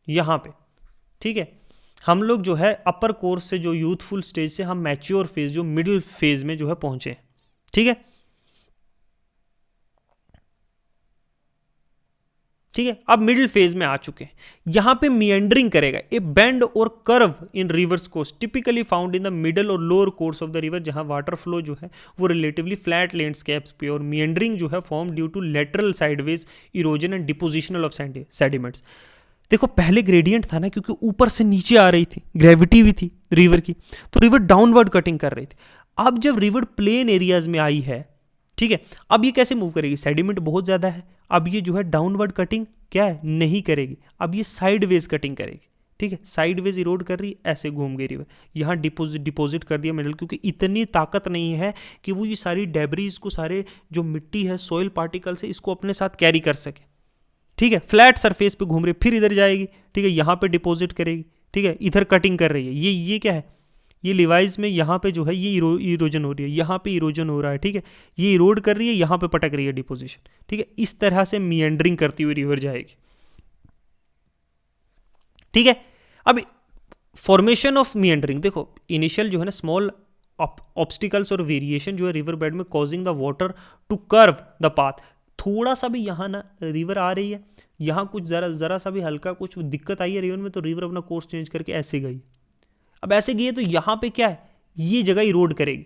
यहां पे। ठीक है, हम लोग जो है अपर कोर्स से, जो यूथफुल स्टेज से हम मैच्योर फेज, जो मिडिल फेज में जो है पहुंचे। ठीक है, ठीक है, अब मिडिल फेज में आ चुके हैं। यहां पे मिएंडरिंग करेगा, ए बेंड और curve in rivers course typically found in the middle और lower course of the river, जहां वाटर फ्लो जो है वो रिलेटिवली फ्लैट लैंडस्केप्स पे, और मिएंडरिंग जो है form due to lateral sideways erosion and depositional of sediments. देखो पहले ग्रेडियंट था ना, क्योंकि ऊपर से नीचे आ रही थी, ग्रेविटी भी थी रिवर की, तो रिवर डाउनवर्ड कटिंग कर रही थी। अब जब रिवर प्लेन एरियाज में आई है, ठीक है, अब ये कैसे मूव करेगी, सेडिमेंट बहुत ज्यादा है, अब ये जो है डाउनवर्ड कटिंग क्या है, नहीं करेगी, अब ये साइडवेज कटिंग करेगी। ठीक है, साइडवेज इरोड कर रही, ऐसे घूम गई रिवर, यहाँ डिपोजिट कर दिया मिनरल, क्योंकि इतनी ताकत नहीं है कि वो ये सारी डेब्रीज को, सारे जो मिट्टी है सॉइल पार्टिकल्स है, इसको अपने साथ कैरी कर सके। ठीक है, फ्लैट सरफेस पे घूम रही, फिर इधर जाएगी, ठीक है, यहाँ पे डिपॉजिट करेगी, ठीक है, इधर कटिंग कर रही है, ये क्या है, ये लिवाइज में यहाँ पे जो है ये इरोजन हो रही है, यहाँ पे इरोजन हो रहा है। ठीक है, ये इरोड कर रही है, यहाँ पे पटक रही है डिपोजिशन। ठीक है, इस तरह से मिएंडरिंग करती हुई रिवर जाएगी। ठीक है, अब फॉर्मेशन ऑफ मिएंडरिंग देखो, इनिशियल जो है ना स्मॉल ऑब्स्टिकल्स और वेरिएशन जो है रिवर बेड में causing the water to curve the path. थोड़ा सा भी यहाँ ना रिवर आ रही है, यहाँ कुछ जरा सा भी हल्का कुछ दिक्कत आई है रिवर में, तो रिवर अपना कोर्स चेंज करके ऐसे गई। अब ऐसे गई है तो यहाँ पे क्या है, ये जगह इरोड करेगी।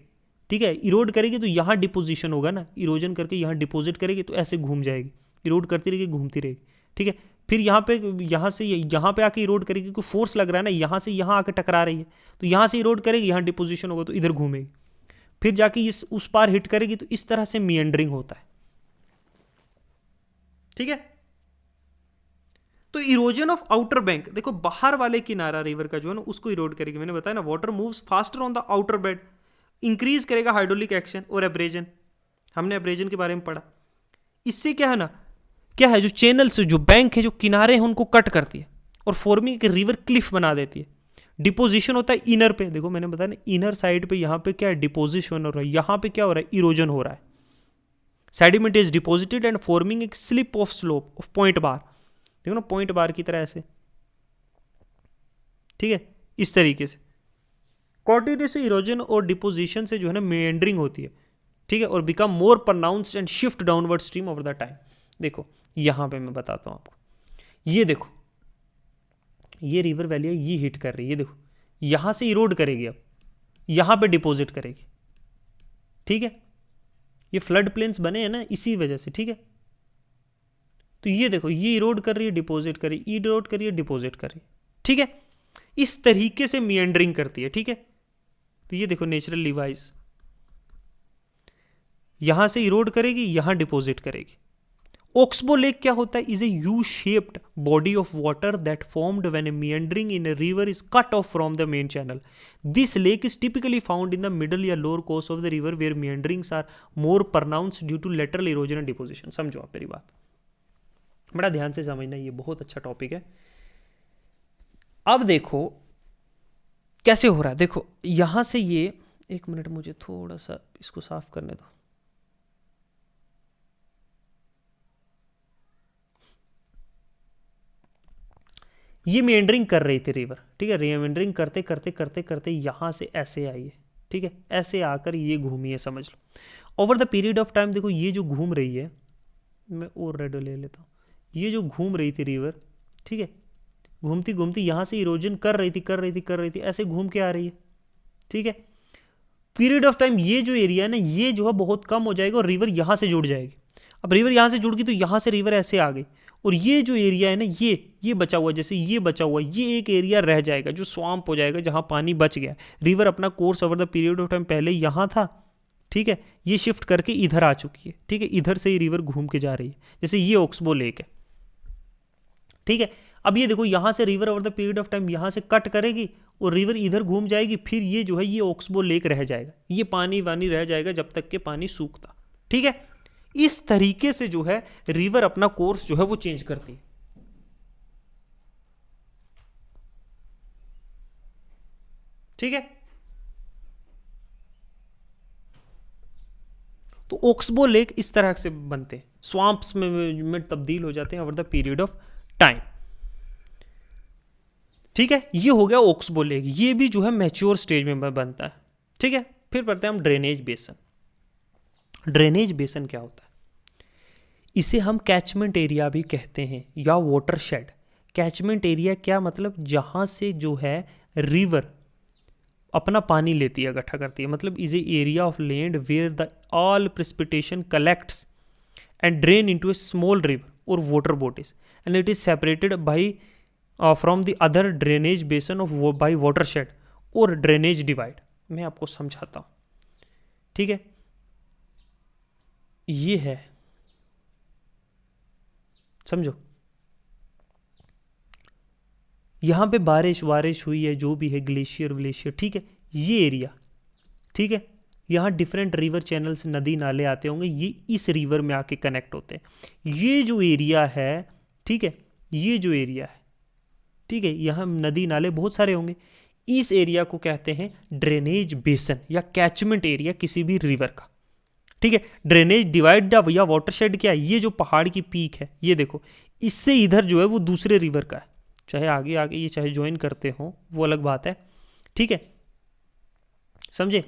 ठीक है, इरोड करेगी तो यहाँ डिपोजिशन होगा ना, इरोजन करके यहाँ डिपोजिट करेगी तो ऐसे घूम जाएगी, इरोड करती रहेगी, घूमती रहेगी। ठीक है, फिर यहाँ से यहाँ पे आके इरोड करेगी, क्योंकि फोर्स लग रहा है ना, यहाँ से यहाँ आके टकरा रही है, तो यहाँ से इरोड करेगी, यहाँ डिपोजिशन होगा तो इधर घूमेगी, फिर जाके इस उस पार हिट करेगी, तो इस तरह से मिएंडरिंग होता है। ठीक है, तो इरोजन ऑफ आउटर बैंक, देखो बाहर वाले किनारा रिवर का जो है ना उसको इरोड करेगी। मैंने बताया ना, water moves faster on the outer bed, increase करेगा हाइड्रोलिक एक्शन और एब्रेजन, हमने एब्रेजन के बारे में पढ़ा। इससे क्या है ना, क्या है, जो चैनल्स जो बैंक है, जो किनारे हैं उनको कट करती है और फॉर्मिंग एक रिवर क्लिफ बना देती है। डिपोजिशन होता है इनर पे, देखो मैंने बताया ना इनर साइड पे, यहाँ पे क्या है डिपोजिशन हो रहा है, यहाँ पे क्या हो रहा है इरोजन हो रहा है। Sediment is deposited and forming एक slip off slope of point bar, देखो ना पॉइंट बार की तरह ऐसे। ठीक है, इस तरीके से कॉन्टिन्यूस इरोजन और डिपोजिशन से जो है ना मेंडरिंग होती है। ठीक है, और become more pronounced and shift downward stream over the time. देखो यहां पे मैं बताता हूं आपको, ये देखो ये रिवर वैली है, ये हिट कर रही है, ये देखो यहां से इरोड करेगी, अब यहां पे डिपोजिट करेगी। ठीक है, ये फ्लड प्लेन्स बने हैं ना इसी वजह से। ठीक है, तो ये देखो ये इरोड कर रही है, डिपोजिट कर रही है, इरोड कर रही है, डिपोजिट कर रही है। ठीक है, इस तरीके से मिएंडरिंग करती है। ठीक है, तो ये देखो नेचुरल लिवाइस, यहां से इरोड करेगी, यहां डिपोजिट करेगी। ओक्सबो लेक क्या होता है, is a U shaped body of water that formed when a meandering in a river is cut off from the main channel. This lake is typically found in the middle या lower course of the river where meanderings are more pronounced due to lateral erosion and deposition. समझो आप मेरी बात, बड़ा ध्यान से समझना, ये बहुत अच्छा टॉपिक है। अब देखो कैसे हो रहा है, देखो यहां से ये, एक मिनट मुझे थोड़ा सा इसको साफ करने दो। ये मेंडरिंग कर रही थी रिवर। ठीक है, मेंडरिंग करते करते करते करते यहां से ऐसे आई है। ठीक है, ऐसे आकर ये घूमी है, समझ लो। Over the period of time देखो ये जो घूम रही है, मैं और रेड ले लेता हूँ, ये जो घूम रही थी रिवर, ठीक है, घूमती घूमती यहाँ से इरोजन कर रही थी, ऐसे घूम के आ रही है, ठीक है। पीरियड ऑफ टाइम ये जो एरिया है ना, ये जो है बहुत कम हो जाएगा और रिवर यहाँ से जुड़ जाएगी। अब रिवर यहाँ से जुड़ गई तो यहाँ से रिवर ऐसे आ गई, और ये जो एरिया है ना, ये बचा हुआ, जैसे ये बचा हुआ, ये एक एरिया रह जाएगा जो स्वाम्प हो जाएगा, जहाँ पानी बच गया। रिवर अपना course over the period of time पहले यहाँ था, ठीक है, ये शिफ्ट करके इधर आ चुकी है, ठीक है, इधर से ही रिवर घूम के जा रही है, जैसे ये ओक्सबो लेक है, ठीक है। अब ये देखो यहाँ से river over the period of time यहाँ से कट करेगी और रिवर इधर घूम जाएगी, फिर ये जो है ये ओक्सबो लेक रह जाएगा, ये पानी वानी रह जाएगा जब तक के पानी सूखता, ठीक है। इस तरीके से जो है रिवर अपना कोर्स जो है वो चेंज करती है, ठीक है। तो ओक्सबो लेक इस तरह से बनते हैं, स्वाम्प्स में तब्दील हो जाते हैं over the period of time, ठीक है। ये हो गया ओक्सबो लेक, ये भी जो है मैच्योर स्टेज में बनता है, ठीक है। फिर पढ़ते हैं हम ड्रेनेज बेसन। ड्रेनेज बेसन क्या होता है? इसे हम कैचमेंट एरिया भी कहते हैं या वाटरशेड। कैचमेंट एरिया क्या मतलब? जहाँ से जो है रिवर अपना पानी लेती है, इकट्ठा करती है, मतलब is a area of land where the all precipitation collects and drain into a small river और water bodies and it is separated by from the other drainage basin of by watershed और ड्रेनेज डिवाइड। मैं आपको समझाता हूँ, ठीक है। ये है, समझो, यहाँ पे बारिश वारिश हुई है, जो भी है, ग्लेशियर व्लेशियर, ठीक है, ये एरिया, ठीक है, यहाँ डिफरेंट रिवर चैनल्स, नदी नाले आते होंगे, ये इस रिवर में आके कनेक्ट होते हैं। ये जो एरिया है, ठीक है, ये जो एरिया है, ठीक है, यहाँ नदी नाले बहुत सारे होंगे, इस एरिया को कहते हैं ड्रेनेज बेसन या कैचमेंट एरिया किसी भी रिवर का, ठीक है। ड्रेनेज डिवाइड या वाटरशेड क्या है? ये जो पहाड़ की पीक है, ये देखो, इससे इधर जो है वो दूसरे रिवर का है, चाहे आगे आगे ये चाहे ज्वाइन करते हो, वो अलग बात है, ठीक है, समझे।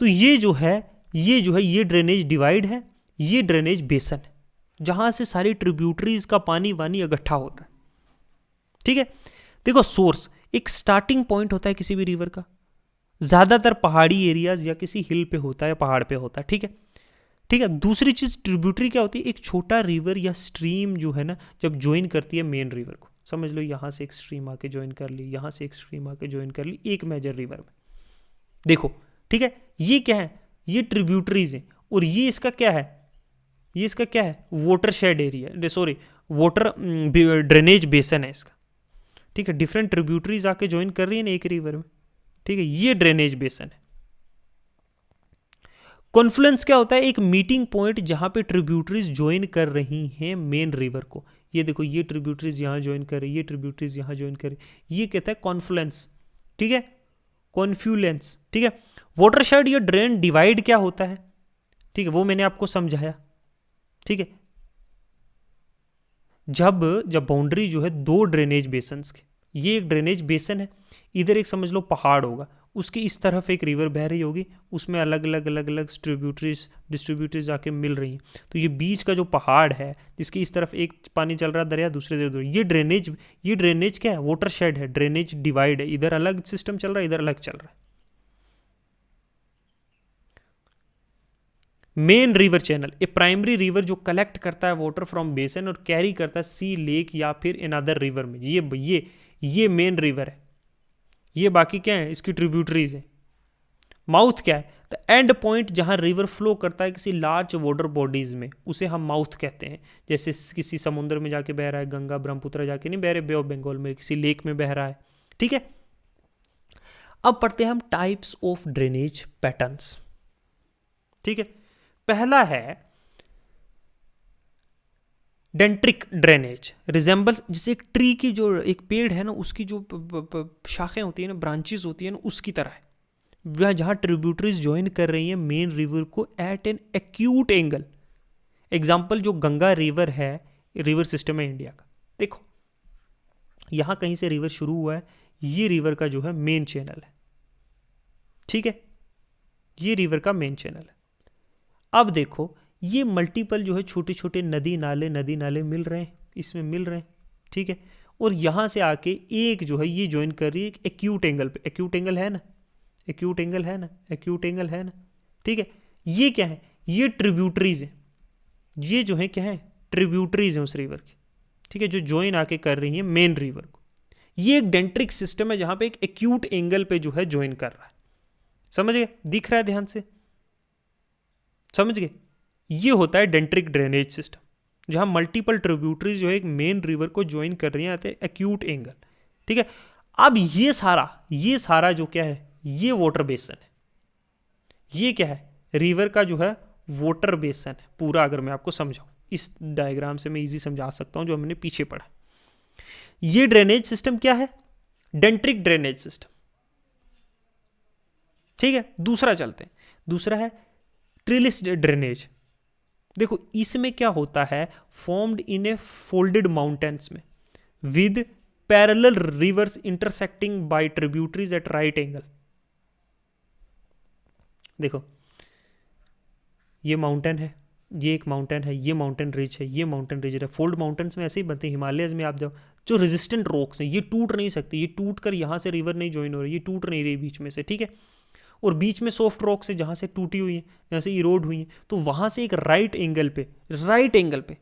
तो ये जो है ये ड्रेनेज डिवाइड है, ये ड्रेनेज बेसन है, जहां से सारी ट्रिब्यूटरीज का पानी वानी इकट्ठा होता है, ठीक है। देखो, सोर्स एक स्टार्टिंग पॉइंट होता है किसी भी रिवर का, ज्यादातर पहाड़ी एरियाज या किसी हिल पे होता है, पहाड़ पे होता है, ठीक है, ठीक है। दूसरी चीज ट्रिब्यूटरी क्या होती है? एक छोटा रिवर या स्ट्रीम जो है ना, जब ज्वाइन करती है मेन रिवर को, समझ लो यहाँ से एक स्ट्रीम आके ज्वाइन कर ली, यहाँ से एक स्ट्रीम आके ज्वाइन कर ली एक मेजर रिवर में, देखो, ठीक है। ये क्या है? ये ट्रिब्यूटरीज हैं, और ये इसका क्या है? ये इसका क्या है? Watershed area, sorry, water drainage बेसन है इसका, ठीक है। डिफरेंट ट्रिब्यूटरीज आके ज्वाइन कर रही है ना एक रिवर में, ठीक है, ये ड्रेनेज बेसन है। कॉन्फ्लुएंस क्या होता है? एक मीटिंग पॉइंट जहां पे ट्रिब्यूटरीज ज्वाइन कर रही हैं मेन रिवर को। ये देखो, ये ट्रिब्यूटरीज यहां ज्वाइन कर रही, ये ट्रिब्यूटरीज यहां ज्वाइन कर रही, ये कहता है कॉन्फ्लुएंस, ठीक है, कॉन्फ्लुएंस, ठीक है। वाटरशेड या ड्रेन डिवाइड क्या होता है? ठीक है, वो मैंने आपको समझाया, ठीक है। जब बाउंड्री जो है दो ड्रेनेज बेसन्स की, ये एक ड्रेनेज बेसन है, इधर एक समझ लो पहाड़ होगा, उसकी इस तरफ एक रिवर बह रही होगी, उसमें अलग अलग डिस्ट्रीब्यूटरीज आके मिल रही हैं, तो ये बीच का जो पहाड़ है जिसकी इस तरफ एक पानी चल रहा है दरिया, दूसरे तरफ, ये ड्रेनेज क्या है? वाटरशेड है, ड्रेनेज डिवाइड है, इधर अलग सिस्टम चल रहा है, इधर अलग चल रहा है। मेन रिवर चैनल, ए प्राइमरी रिवर जो कलेक्ट करता है वाटर फ्रॉम बेसन और कैरी करता है सी, लेक या फिर इन अदर रिवर में, ये मेन रिवर है, ये बाकी क्या है? इसकी ट्रिब्यूटरीज है। माउथ क्या है? द एंड पॉइंट जहां रिवर फ्लो करता है किसी लार्ज वाटर बॉडीज में, उसे हम माउथ कहते हैं। जैसे किसी समुद्र में जाके बह रहा है, गंगा ब्रह्मपुत्र जाके नहीं बह रहे, बे ऑफ बंगाल में किसी लेक में बह रहा है, ठीक है। अब पढ़ते हैं हम टाइप्स ऑफ ड्रेनेज पैटर्न्स, ठीक है। पहला है डेंट्रिक ड्रेनेज, रिजेंबल्स, जैसे एक ट्री की जो एक पेड़ है ना, उसकी जो शाखें होती है ना, ब्रांचेस होती है ना, उसकी तरह है, वह जहाँ ट्रिब्यूटरीज ज्वाइन कर रही हैं मेन रिवर को at an acute angle. Example जो गंगा रिवर है, रिवर सिस्टम है इंडिया का, देखो यहाँ कहीं से रिवर शुरू हुआ है, ये रिवर का जो है मेन चैनल है, ठीक है, ये रिवर का मेन चैनल है। अब देखो ये मल्टीपल जो है छोटे छोटे नदी नाले मिल रहे हैं, इसमें मिल रहे हैं, ठीक है। और यहाँ से आके एक जो है ये ज्वाइन कर रही है एक एक्यूट एंगल पे, एक्यूट एंगल है ना, एक्यूट एंगल है ना, एक्यूट एंगल है ना, ठीक है। ये क्या है, ये ट्रिब्यूटरीज है, ये जो है क्या है, ट्रिब्यूटरीज है उस रिवर की, ठीक है, जो ज्वाइन आके कर रही है मेन रिवर को। ये एक डेंट्रिक सिस्टम है जहां पे एक एक्यूट एंगल पे जो है ज्वाइन कर रहा है, समझ गए, दिख रहा है ध्यान से, समझ गए। ये होता है डेंट्रिक ड्रेनेज सिस्टम, जहां मल्टीपल ट्रिब्यूटरीज जो है एक मेन रिवर को ज्वाइन कर रही हैं आते एक्यूट एंगल, ठीक है। अब ये सारा जो क्या है, ये वाटर बेसन है, ये क्या है, रिवर का जो है वाटर बेसन है पूरा। अगर मैं आपको समझाऊं इस डायग्राम से मैं इजी समझा सकता हूं जो हमने पीछे पढ़ा। ये ड्रेनेज सिस्टम क्या है, डेंट्रिक ड्रेनेज सिस्टम, ठीक है। दूसरा चलते हैं, दूसरा है ट्रिलिस ड्रेनेज। देखो इसमें क्या होता है, formed in a folded mountains में with parallel rivers intersecting by tributaries at right angle. देखो ये माउंटेन है, ये एक माउंटेन है, ये माउंटेन रिज है, ये माउंटेन रिज है। फोल्ड माउंटेन्स में ऐसे ही बनते हैं, हिमालयज में आप जाओ, जो रेजिस्टेंट रॉक्स हैं ये टूट नहीं सकती, ये टूट कर यहाँ से रिवर नहीं ज्वाइन हो रही, ये टूट नहीं रही बीच में से, ठीक है। और बीच में सॉफ्ट रॉक्स है जहाँ से टूटी हुई है, जहाँ से इरोड हुई है, तो वहाँ से एक राइट एंगल पे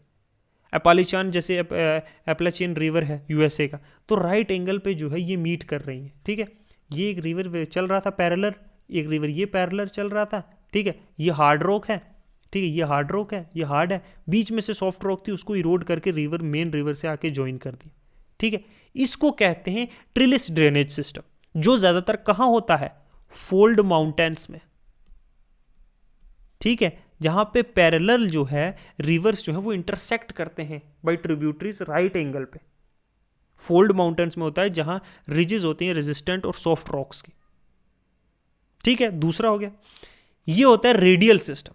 एपालिचान जैसे एपलाचियन रिवर है यूएसए का, तो राइट एंगल पे जो है ये मीट कर रही है, ठीक है। ये एक रिवर चल रहा था पैरेलल, एक रिवर ये पैरेलल चल रहा था, ठीक है। ये हार्ड रॉक है, ठीक है, ये हार्ड रॉक है, ये हार्ड है, बीच में से सॉफ्ट रॉक थी, उसको इरोड करके रिवर मेन रिवर से आके ज्वाइन कर दिया, ठीक है। इसको कहते हैं ट्रिलिस ड्रेनेज सिस्टम, जो ज्यादातर कहाँ होता है, फोल्ड माउंटेन्स में, ठीक है, जहां पे पैरेलल जो है रिवर्स जो है वो इंटरसेक्ट करते हैं बाय ट्रिब्यूटरीज राइट एंगल पे। फोल्ड माउंटेन्स में होता है जहां रिजेस होती हैं रेजिस्टेंट और सॉफ्ट रॉक्स की, ठीक है। दूसरा हो गया, ये होता है रेडियल सिस्टम,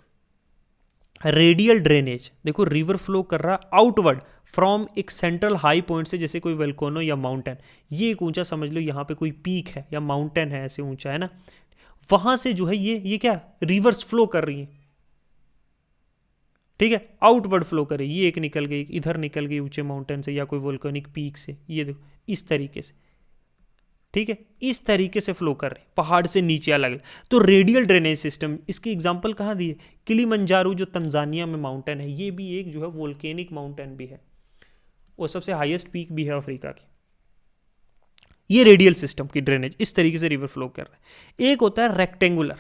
रेडियल ड्रेनेज। देखो रिवर फ्लो कर रहा आउटवर्ड फ्रॉम एक सेंट्रल हाई पॉइंट से, जैसे कोई वेल्कोनो या माउंटेन, ये एक ऊंचा समझ लो, यहाँ पे कोई पीक है या माउंटेन है, ऐसे ऊंचा है ना, वहां से जो है ये क्या रिवर्स फ्लो कर रही है, ठीक है, आउटवर्ड फ्लो कर रही है। ये एक निकल गई इधर, निकल गई ऊंचे माउंटेन से या कोई वोल्केनिक पीक से, ये देखो इस तरीके से, ठीक है, इस तरीके से फ्लो कर रहे हैं पहाड़ से नीचे अलग अलग। तो रेडियल ड्रेनेज सिस्टम, इसकी एग्जांपल कहाँ दी है, किलिमंजारो जो तंजानिया में माउंटेन है, ये भी एक जो है वोल्केनिक माउंटेन भी है और सबसे हाईएस्ट पीक भी है अफ्रीका की। ये रेडियल सिस्टम की ड्रेनेज, इस तरीके से रिवर फ्लो कर रहा है। एक होता है रेक्टेंगुलर,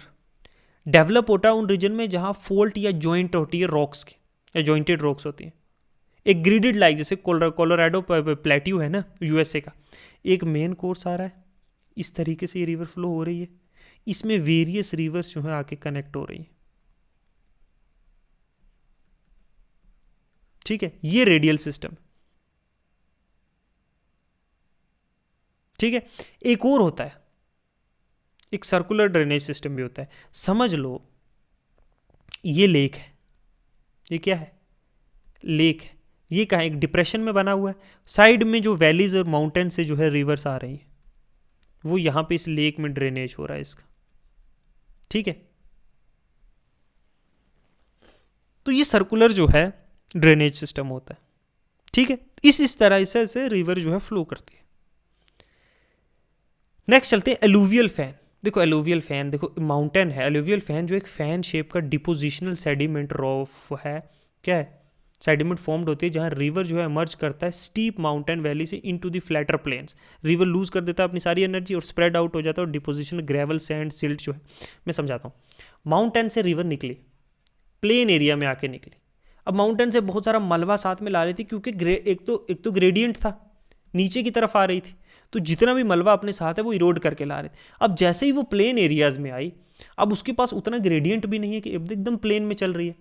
डेवलप होता है उन रीजन में जहां फॉल्ट या ज्वाइंट होती है रॉक्स की, या ज्वाइंटेड रॉक्स होती हैं। एक ग्रिडेड लाइक जैसे कोलोराडो प्लेट्यू है ना यूएसए का, एक मेन कोर्स आ रहा है, इस तरीके से ये रिवर फ्लो हो रही है, इसमें वेरियस रिवर्स जो है आके कनेक्ट हो रही है, ठीक है। ये रेडियल सिस्टम, ठीक है। एक और होता है, एक सर्कुलर ड्रेनेज सिस्टम भी होता है। समझ लो ये लेक है, ये क्या है, लेक है, ये कहाँ एक डिप्रेशन में बना हुआ है, साइड में जो वैलीज और माउंटेन से जो है रिवर्स आ रही है, वो यहां पे इस लेक में ड्रेनेज हो रहा है इसका, ठीक है। तो ये सर्कुलर जो है ड्रेनेज सिस्टम होता है, ठीक है। इस तरह से रिवर जो है फ्लो करती है। नेक्स्ट चलते हैं एलुवियल फैन। देखो एलुवियल फैन, देखो माउंटेन है, एलुवियल फैन जो एक फैन शेप का डिपोजिशनल सेडिमेंट रॉफ है, क्या है, सेडिमेंट फॉर्म्ड होती है जहां रिवर जो है इमर्ज करता है स्टीप माउंटेन वैली से into the flatter plains. River loose कर देता है अपनी सारी एनर्जी और स्प्रेड आउट हो जाता है, और डिपोजिशन ग्रेवल सैंड सिल्ट जो है, मैं समझाता हूँ। माउंटेन से रिवर निकली, प्लेन एरिया में आके निकली, अब माउंटेन से बहुत सारा मलबा साथ में ला रही थी, क्योंकि एक तो ग्रेडियंट था, नीचे की तरफ आ रही थी, तो जितना भी मलबा अपने साथ है वो इरोड करके ला रहे थे। अब जैसे ही वो प्लेन एरियाज में आई, अब उसके पास उतना ग्रेडियंट भी नहीं है कि एकदम प्लेन में चल रही है,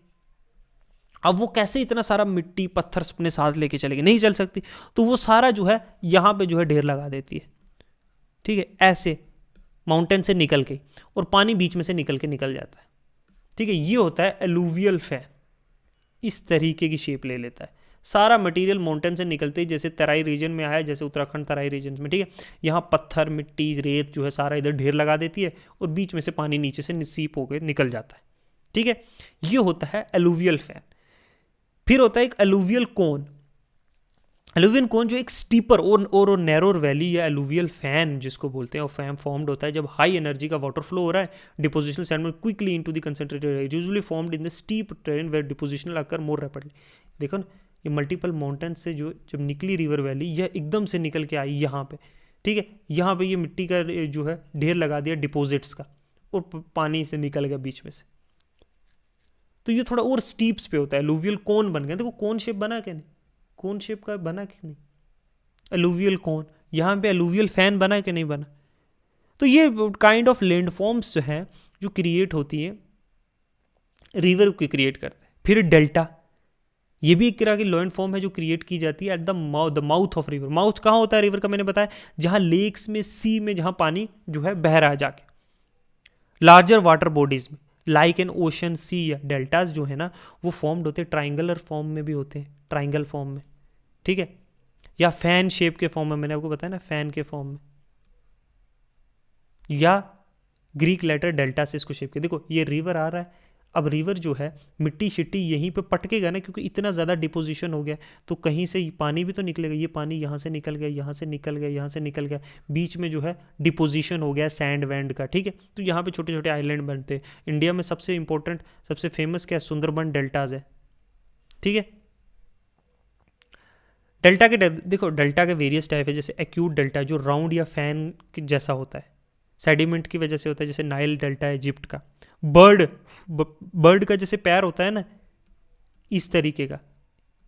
अब वो कैसे इतना सारा मिट्टी पत्थर अपने साथ लेके चलेगी, नहीं चल सकती, तो वो सारा जो है यहाँ पे जो है ढेर लगा देती है, ठीक है। ऐसे माउंटेन से निकल के, और पानी बीच में से निकल जाता है, ठीक है। ये होता है एलुवियल फैन, इस तरीके की शेप ले लेता है। सारा मटेरियल माउंटेन से निकलते ही जैसे तराई रीजन में आया, जैसे उत्तराखंड तराई रीजन में, ठीक है, यहाँ पत्थर मिट्टी रेत जो है सारा इधर ढेर लगा देती है और बीच में से पानी नीचे से निसीप होकर निकल जाता है, ठीक है। ये होता है एलुवियल फैन। फिर होता है एक एलुवियल कोन। एलुवियल कोन जो एक स्टीपर और नैरोर वैली या एलुवियल फैन जिसको बोलते हैं, और फैन फॉर्म्ड होता है जब हाई एनर्जी का वाटर फ्लो हो रहा है depositional sediment quickly into the concentrated area, usually formed in the steep terrain where depositional occur more rapidly. देखो ना, ये मल्टीपल माउंटेन से जो जब निकली रिवर वैली, यह एकदम से निकल के आई यहाँ पे, ठीक है, यहाँ पे ये मिट्टी का जो है ढेर लगा दिया डिपोजिट्स का और पानी से निकल गया बीच में से, तो ये थोड़ा और स्टीप्स पे होता है। एलुवियल कोन बन गया। देखो कोन शेप बना क्या, नहीं कोन शेप का बना कि नहीं, एलुवियल कोन। यहाँ पे एलुवियल फैन बना कि नहीं बना। तो ये काइंड ऑफ लैंडफॉर्म्स जो हैं जो क्रिएट होती है रिवर को क्रिएट करते हैं। फिर डेल्टा, ये भी एक तरह की लैंड फॉर्म है जो क्रिएट की जाती है at the mouth of river. Mouth कहाँ होता है रिवर का, मैंने बताया, जहाँ लेक्स में, सी में, जहाँ पानी जो है बह रहा है जाके, लार्जर वाटर बॉडीज में लाइक एन ओशन, सी या डेल्टास जो है ना वो फॉर्म्ड होते हैं ट्राइंगुलर फॉर्म में भी होते हैं, ट्राइंगल फॉर्म में, ठीक है, या फैन शेप के फॉर्म में, मैंने आपको बताया ना फैन के फॉर्म में, या ग्रीक लेटर डेल्टा से इसको शेप के। देखो ये रिवर आ रहा है, अब रिवर जो है मिट्टी शिट्टी यहीं पे पटकेगा ना, क्योंकि इतना ज़्यादा डिपोजिशन हो गया तो कहीं से पानी भी तो निकलेगा। ये पानी यहाँ से निकल गया, यहाँ से निकल गया, यहाँ से निकल गया, बीच में जो है डिपोजिशन हो गया सैंड वैंड का, ठीक है। तो यहाँ पे छोटे छोटे आइलैंड बनते हैं। इंडिया में सबसे इंपॉर्टेंट सबसे फेमस क्या है, सुंदरबन डेल्टाज है, ठीक है। डेल्टा के देखो डेल्टा के वेरियस टाइप है, जैसे एक्यूट डेल्टा जो राउंड या फैन जैसा होता है, सेडिमेंट की वजह से होता है, जैसे नाइल डेल्टा है इजिप्ट का। बर्ड का जैसे पैर होता है ना इस तरीके का,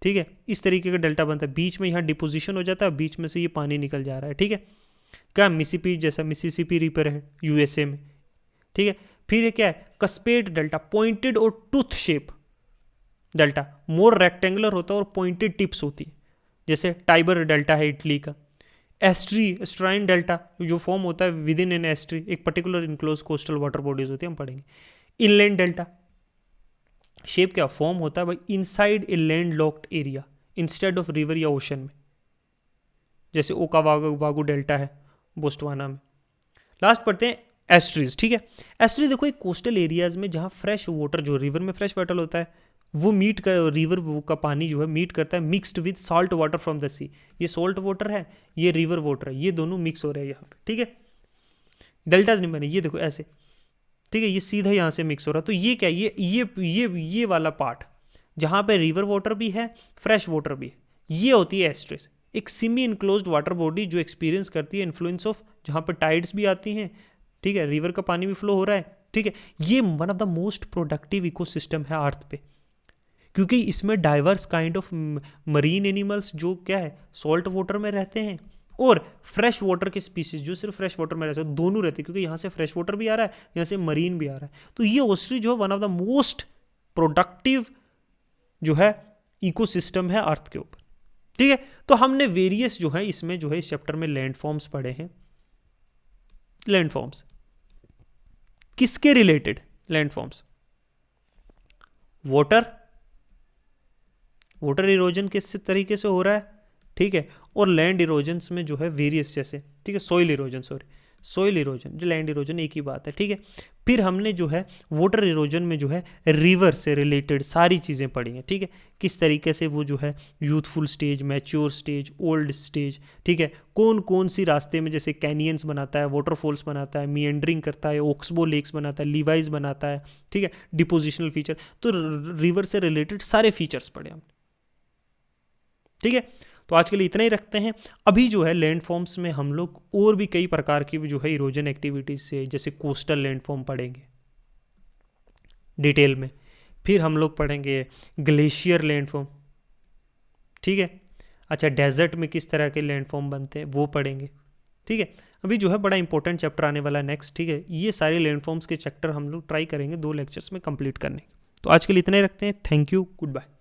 ठीक है, इस तरीके का डेल्टा बनता है, बीच में यहाँ डिपोजिशन हो जाता है, बीच में से ये पानी निकल जा रहा है, ठीक है। क्या मिसिसिपी जैसा, मिसिसिपी रिवर है यूएसए में, ठीक है। फिर ये क्या है, कस्पेड डेल्टा, पॉइंटेड और टूथ शेप डेल्टा, मोर रेक्टेंगुलर होता है और पॉइंटेड टिप्स होती है, जैसे टाइबर डेल्टा है इटली का। एस्ट्राइन डेल्टा जो फॉर्म होता है विद इन एन एस्ट्री, एक particular enclose coastal water bodies होती है, हम पढ़ेंगे। इनलैंड डेल्टा शेप क्या फॉर्म होता है भाई, inside a land locked area instead of river या ओशन में, जैसे ओकावागू डेल्टा है बोस्टवाना में। लास्ट पढ़ते हैं एस्ट्रीज, ठीक है। एस्ट्री देखो एक कोस्टल एरियाज में जहाँ फ्रेश वाटर, जो रिवर में फ्रेश वाटर होता है वो मीट कर, रिवर का पानी जो है मीट करता है mixed with salt water from the sea. ये सॉल्ट वाटर है, ये रिवर वाटर है, ये दोनों मिक्स हो रहे हैं यहाँ पे, ठीक है। डेल्टाज नहीं बने, ये देखो ऐसे, ठीक है, ये सीधा यहाँ से मिक्स हो रहा है। तो ये क्या, ये वाला पार्ट जहाँ पे रिवर वाटर भी है फ्रेश वाटर भी है, ये होती है एस्ट्रेस, एक सेमी इनक्लोज्ड वाटर बॉडी जो एक्सपीरियंस करती है इन्फ्लुएंस ऑफ, जहाँ पे टाइड्स भी आती हैं, ठीक है, रिवर का पानी भी फ्लो हो रहा है, ठीक है। ये one of the most productive ecosystem है अर्थ पे, क्योंकि इसमें diverse kind of marine animals जो क्या है सॉल्ट वाटर में रहते हैं, और फ्रेश वाटर के स्पीसीज जो सिर्फ फ्रेश वाटर में रहते हैं, दोनों रहते हैं, क्योंकि यहाँ से फ्रेश वाटर भी आ रहा है, यहाँ से मरीन भी आ रहा है। तो ये ओस्ट्री जो है one of the most productive जो है इकोसिस्टम है अर्थ के ऊपर, ठीक है। तो हमने वेरियस जो है इसमें जो है इस चैप्टर में लैंडफॉर्म्स पढ़े हैं। लैंडफॉर्म्स किसके रिलेटेड, लैंडफॉर्म्स वाटर इरोजन किस तरीके से हो रहा है, ठीक है, और लैंड इरोजन्स में जो है वेरियस जैसे, ठीक है, सॉइल इरोजन जो लैंड इरोजन एक ही बात है, ठीक है। फिर हमने जो है वाटर इरोजन में जो है रिवर से रिलेटेड सारी चीज़ें पढ़ी हैं, ठीक है, किस तरीके से वो जो है youthful stage, mature stage, old stage, ठीक है, कौन कौन सी रास्ते में जैसे कैनियंस बनाता है, वाटरफॉल्स बनाता है, मिएंडरिंग करता है, ओक्सबो लेक्स बनाता है, लीवाइज बनाता है, ठीक है, डिपोजिशनल फीचर, तो रिवर से रिलेटेड सारे फीचर्स पढ़े हमने, ठीक है। तो आज के लिए इतना ही रखते हैं। अभी जो है लैंडफॉर्म्स में हम लोग और भी कई प्रकार की जो है इरोजन एक्टिविटीज से, जैसे कोस्टल लैंडफॉर्म पढ़ेंगे डिटेल में, फिर हम लोग पढ़ेंगे ग्लेशियर लैंडफॉर्म, ठीक है। अच्छा, डेजर्ट में किस तरह के लैंडफॉर्म बनते हैं वो पढ़ेंगे, ठीक है। अभी जो है बड़ा इंपॉर्टेंट चैप्टर आने वाला है नेक्स्ट, ठीक है। ये सारे लैंडफॉर्म्स के चैप्टर हम लोग ट्राई करेंगे 2 लेक्चर्स में कंप्लीट करने। तो आज के लिए इतना ही रखते हैं। Thank you, good bye.